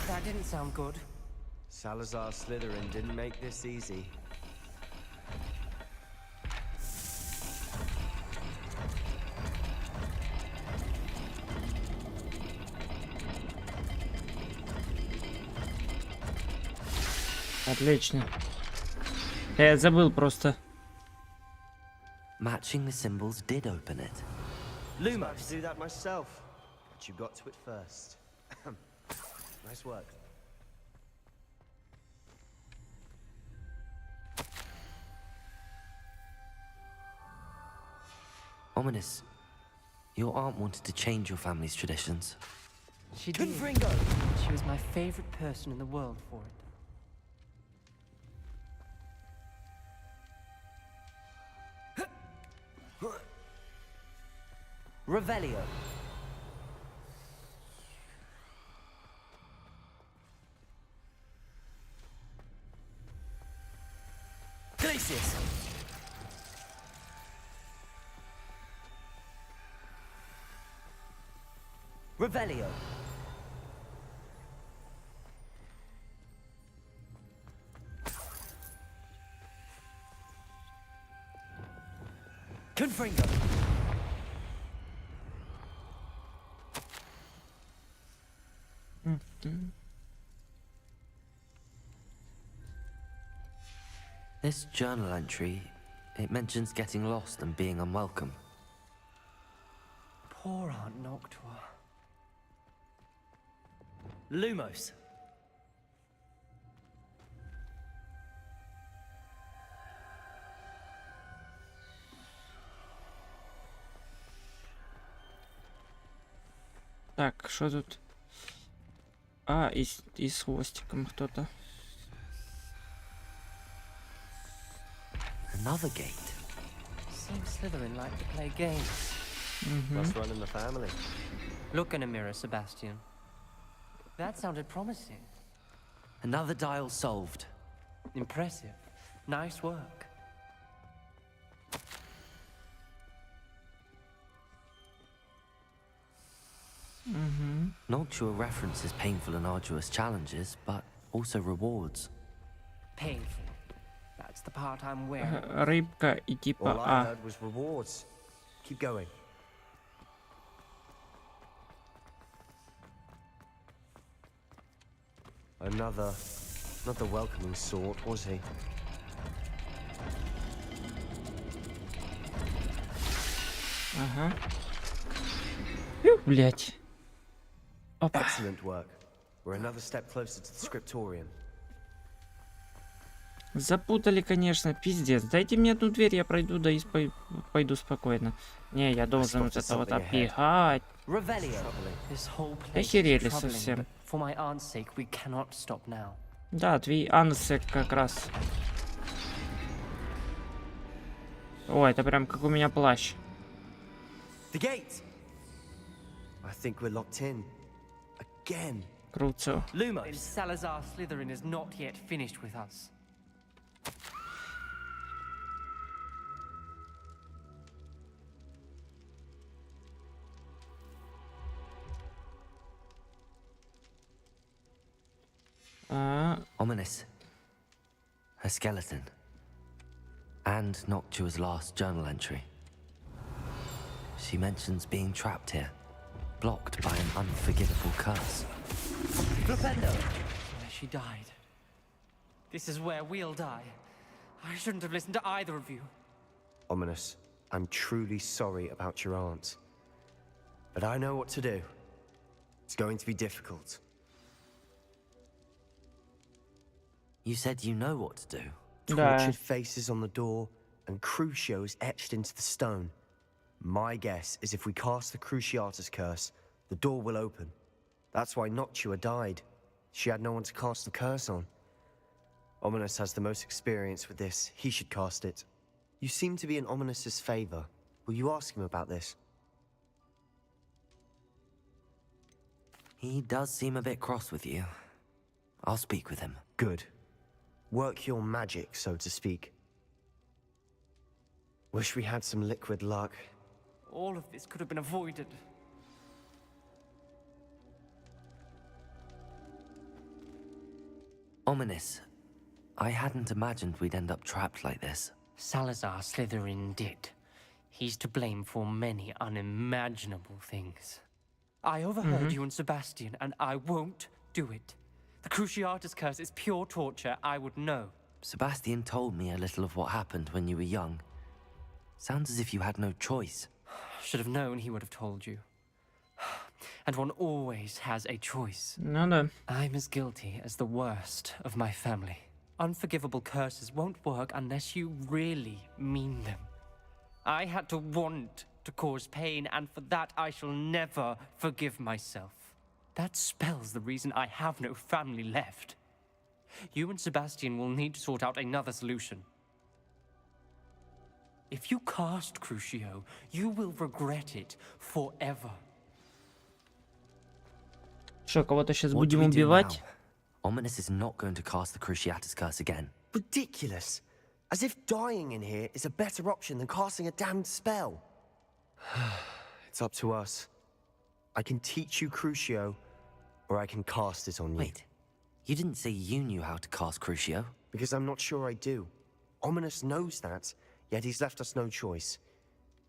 That didn't sound good. Salazar Slytherin didn't make this easy. Отлично. Я забыл просто. Matching the symbols did open it. I tried to do that myself, but you got to it first. Nice work. Ominous. Your aunt wanted to change your family's traditions. She did. She was my favorite person in the world for it. Revelio. Glacius. Revelio. Confringo. This journal entry, it mentions getting lost and being unwelcome. Poor Aunt Noctua. Lumos. Так, что тут? А, и с хвостиком кто-то. Another gate. Seems Slytherin like to play games. Must run in the family. Look in a mirror, Sebastian. That sounded promising. Another dial solved. Impressive. Nice work. Noctua references painful and arduous challenges, but also rewards. Painful. That's the part I'm wearing. Рыбка и типа All I А. heard was rewards. Keep going. Not the welcoming sort, was he? Ага. Блять. Опа. Excellent work. We're another step closer to the scriptorium. Запутали, конечно, пиздец. Дайте мне одну дверь, я пройду, да и пойду спокойно. Не, я должен вот это вот оббегать. Охерели совсем. Да, твой ансек как раз. О, это прям как у меня плащ. Круто. Salazar Slytherin is not yet finished with us. Ominous. A skeleton. And Noctua's last journal entry. She mentions being trapped here, blocked by an unforgivable curse. Where she died. This is where we'll die. I shouldn't have listened to either of you. Ominous, I'm truly sorry about your aunt. But I know what to do. It's going to be difficult. You said you know what to do. Tortured faces on the door, and Crucios etched into the stone. My guess is if we cast the Cruciatus curse, the door will open. That's why Noctua died. She had no one to cast the curse on. Ominous has the most experience with this. He should cast it. You seem to be in Ominous's favor. Will you ask him about this? He does seem a bit cross with you. I'll speak with him. Good. Work your magic, so to speak. Wish we had some liquid luck. All of this could have been avoided. Ominous. I hadn't imagined we'd end up trapped like this. Salazar Slytherin did. He's to blame for many unimaginable things. I overheard you and Sebastian, and I won't do it. The Cruciatus curse is pure torture, I would know. Sebastian told me a little of what happened when you were young. Sounds as if you had no choice. Should have known he would have told you. And one always has a choice. No. I'm as guilty as the worst of my family. Unforgivable curses won't work unless you really mean them. I had to want to cause pain, and for that I shall never forgive myself. That spells the reason I have no family left. You and Sebastian will need to sort out another solution. If you cast Crucio, you will regret it forever. Что, кого-то сейчас будем убивать? Ominous is not going to cast the Cruciatus curse again. Ridiculous. As if dying in here is a better option than casting a damned spell. It's up to us. I can teach you Crucio, or I can cast it on you. Wait, you didn't say you knew how to cast Crucio? Because I'm not sure I do. Ominous knows that, yet he's left us no choice.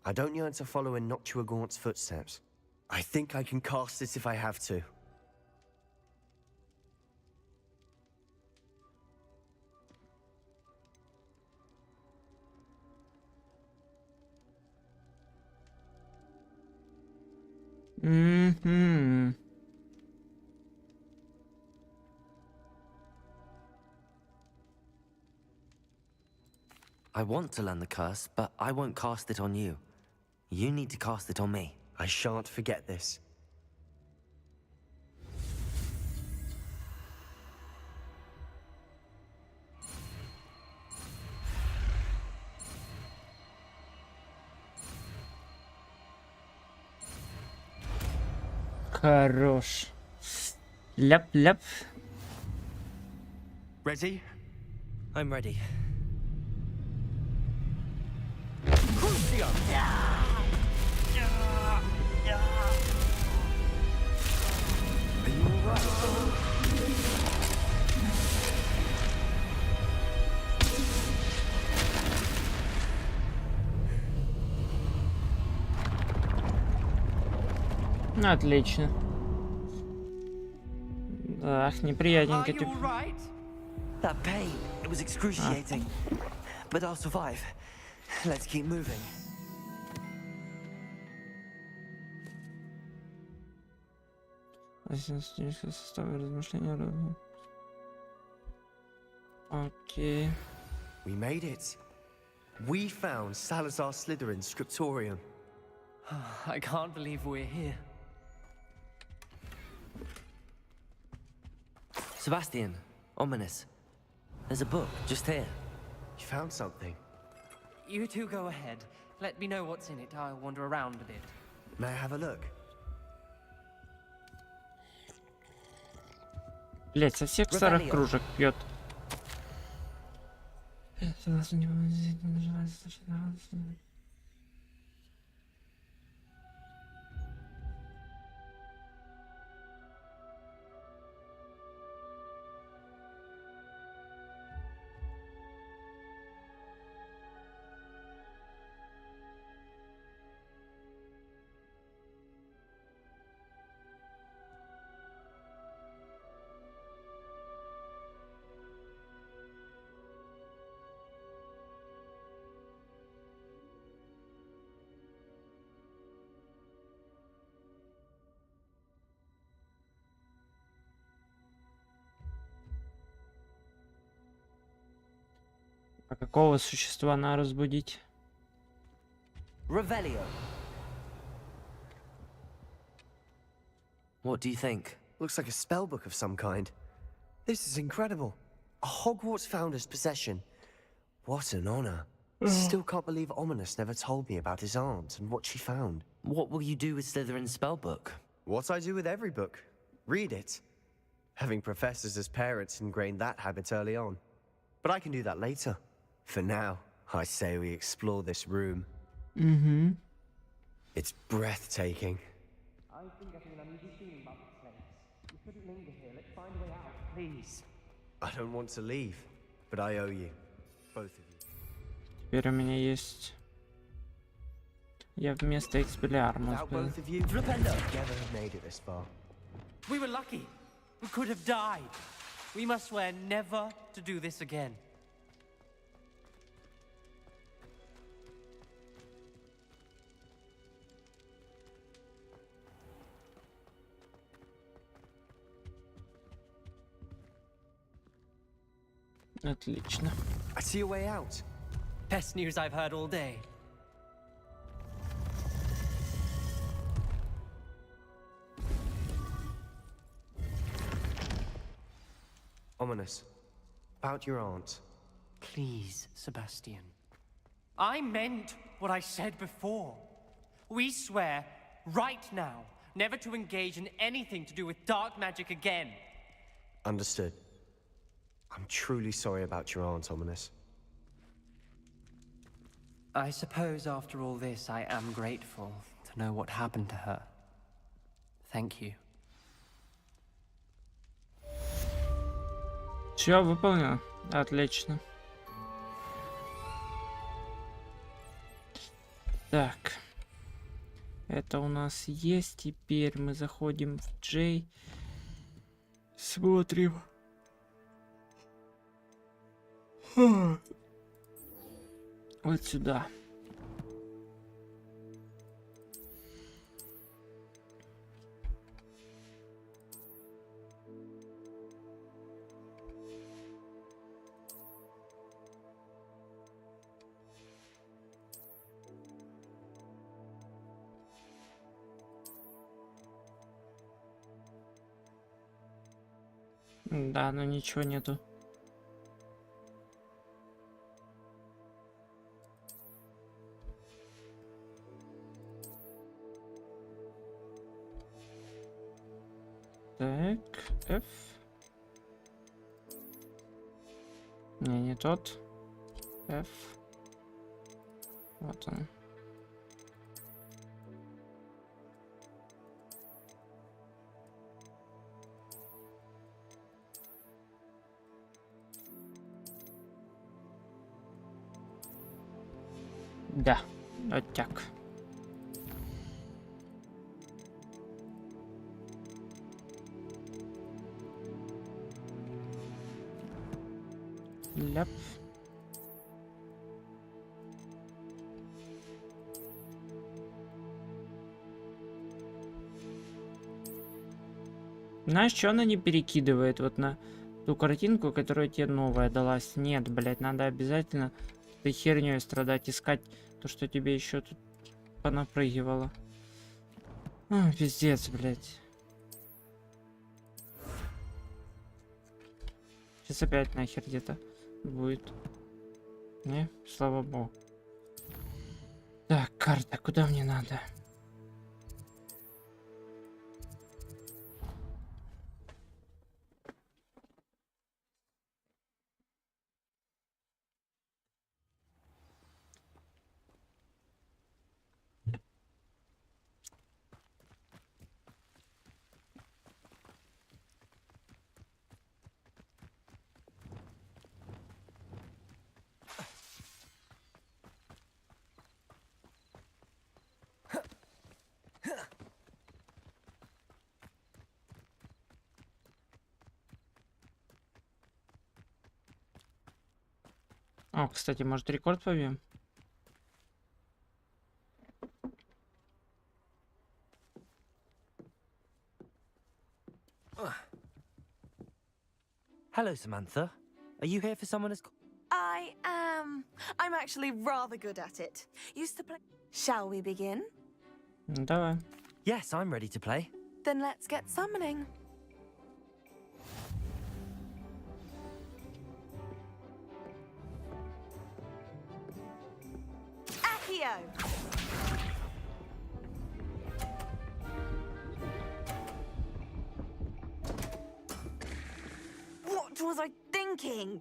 I don't yearn to follow in Noctua Gaunt's footsteps. I think I can cast it if I have to. I want to learn the curse, but I won't cast it on you. You need to cast it on me. I shan't forget this. Хорош. Ляп-ляп. Ready? I'm ready. Crucio! Are you alright? Отлично. Ах, неприятненько. That pain, it was excruciating. But I'll survive. Let's keep moving. Составы размышления. Окей. We made it. We found Salazar Slytherin's scriptorium. I can't believe we're here. Sebastian, ominous. There's a book just here. You found something. You two go ahead. Let me know what's in it. I'll wander around a bit. May I have a look? Блять, со всех старых кружек пьет. А какого существа надо разбудить? Revelio. What do you think? Looks like a spell book of some kind. This is incredible. A Hogwarts founder's possession. What an honor. Still can't believe Ominous never told me about his aunt and what she found. What will you do with Slytherin's spellbook? What I do with every book. Read it. Having professors as parents ingrained that habit early on. But I can do that later. For now, I say we explore this room. Mm-hmm. It's breathtaking. I've been getting an uneasy feeling about this place. You couldn't linger here. Let's find a way out, please. I don't want to leave, but I owe you. Both of you. Теперь у меня есть... Я вместо экспеллиарма. Without both of you, together have made it this far. We were lucky. We could have died. We must swear never to do this again. Отлично. I see a way out. Best news I've heard all day. Ominous. About your aunt. Please, Sebastian. I meant what I said before. We swear, right now, never to engage in anything to do with dark magic again. Understood. I'm truly sorry about your aunt, Ominous. I suppose after all this, I am grateful to know what happened to her. Thank you. Все выполнено. Отлично. Так. Это у нас есть. Теперь мы заходим в Джей. Смотрим. Вот сюда. Да, но ничего нету. Так, F. Не тот. F. Вот он. Да, вот так. Ляп. Знаешь, что она не перекидывает вот на ту картинку, которая тебе новая далась? Нет, блядь, надо обязательно этой херней страдать, искать то, что тебе еще тут понапрыгивало. А, пиздец, блядь. Сейчас опять нахер где-то будет. Не, слава богу. Так, карта, куда мне надо? О, кстати, может рекорд побьем? Hello, Samantha. Are you here for someone as... I am. I'm actually rather good at it. Used to play. Shall we begin? Давай. Yes, I'm ready to play. Then let's get summoning. Accio! What was I thinking?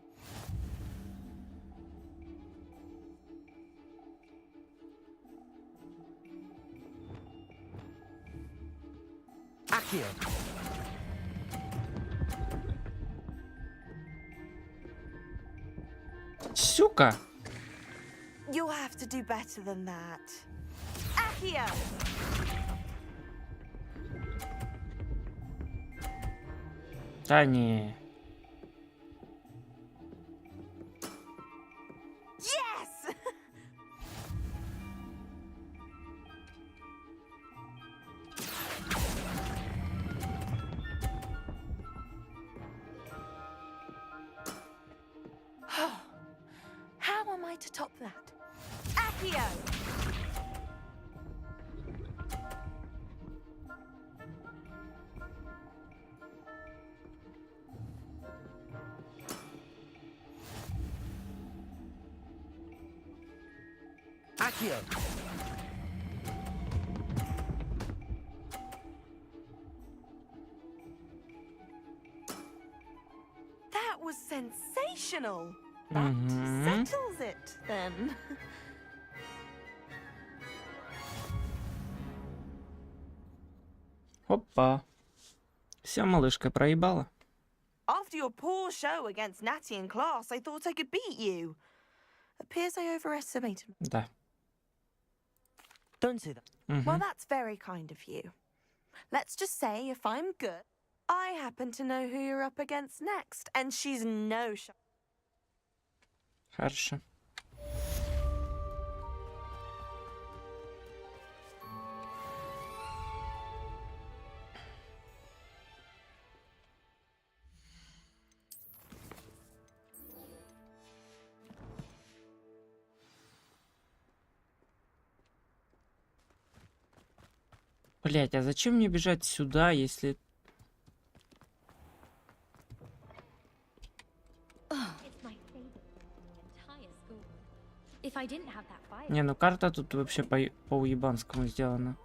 Accio. Сука! You'll have to do better than that. Accio! Да не. Yes! How am I to top that? Accio! Accio. That was sensational. That settles it, then. Опа. Все, малышка, проебала. After your poor show against Natty in class, I thought I could beat you. Appears I overestimated. Да. Don't say that. Well, that's very kind of you. Let's just say if I'm good, I happen to know who you're up against next, and she's no shot. Хорошо. Блять, а зачем мне бежать сюда, если... Не, ну карта тут вообще по уебанскому сделана.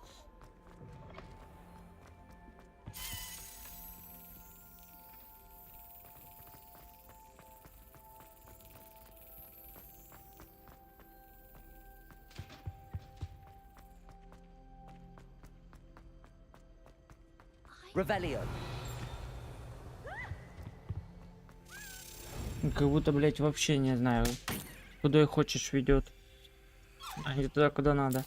Revelio. Как будто, блять, вообще не знаю, куда и хочешь ведет. А не туда, куда надо.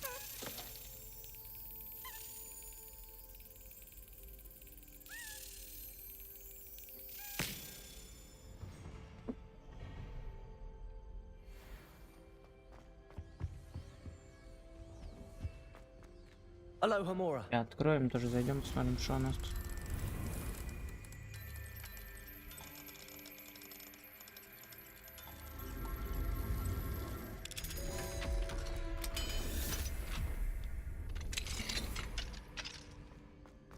Hello, Hamura. И откроем, тоже зайдем, посмотрим, что у нас тут.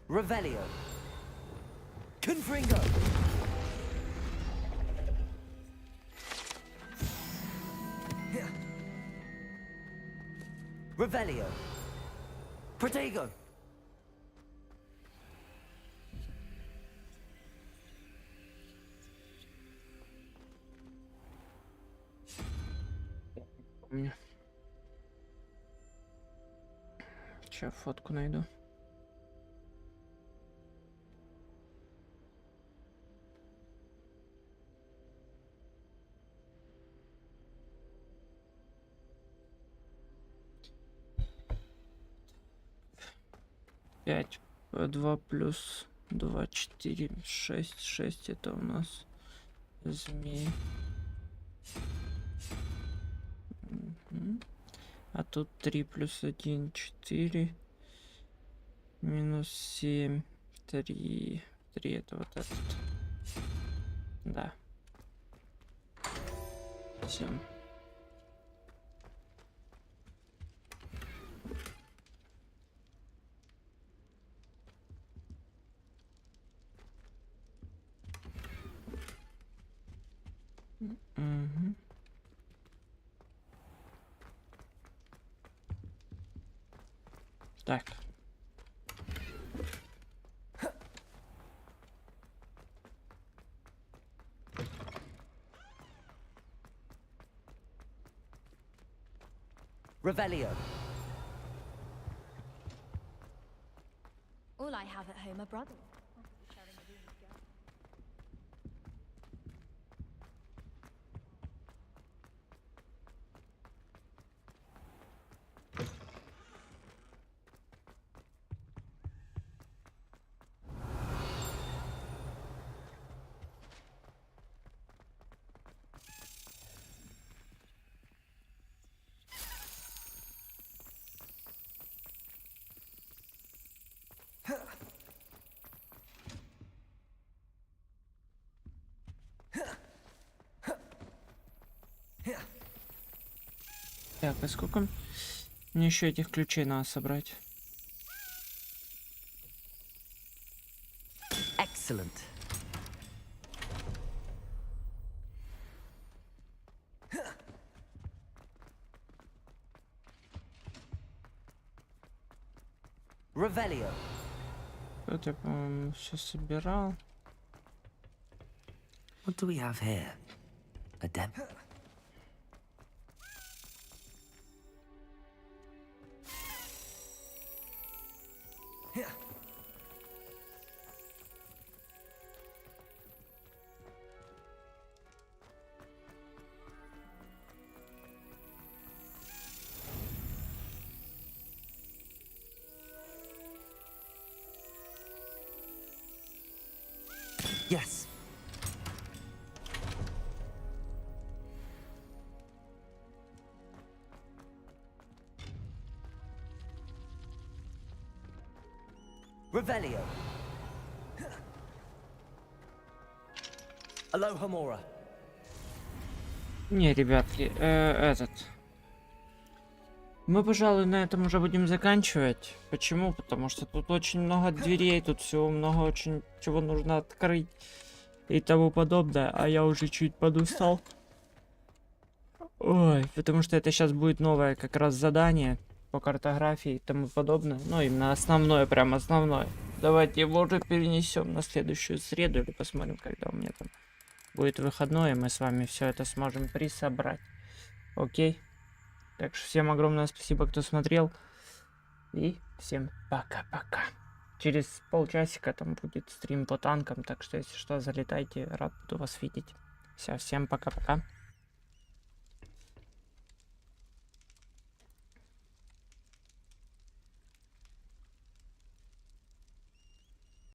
Revelio. Confringo. Revelio. Protego. Сейчас фотку найду. Пять. 2 плюс 2, 4, 6. 6 это у нас змеи. А тут 3 плюс 1, 4. Минус 7. 3. 3 это вот этот. Да. 7. Угу. Так. Revelio. All I have at home are brothers. Так, а сколько мне еще этих ключей надо собрать? Excellent. Revelio. Вот я, по-моему, все собирал. What do we have here? A dem. Yes. Revelio. Aloha Mora. Не, ребятки, этот. Мы, пожалуй, на этом уже будем заканчивать. Почему? Потому что тут очень много дверей, тут всего много очень чего нужно открыть и тому подобное. А я уже чуть подустал. Ой, потому что это сейчас будет новое как раз задание по картографии и тому подобное. Ну, именно основное, прям основное. Давайте его уже перенесем на следующую среду или посмотрим, когда у меня там будет выходной, и мы с вами все это сможем присобрать. Окей? Так что всем огромное спасибо, кто смотрел. И всем пока-пока. Через полчасика там будет стрим по танкам, так что если что, залетайте, рад буду вас видеть. Все, всем пока-пока.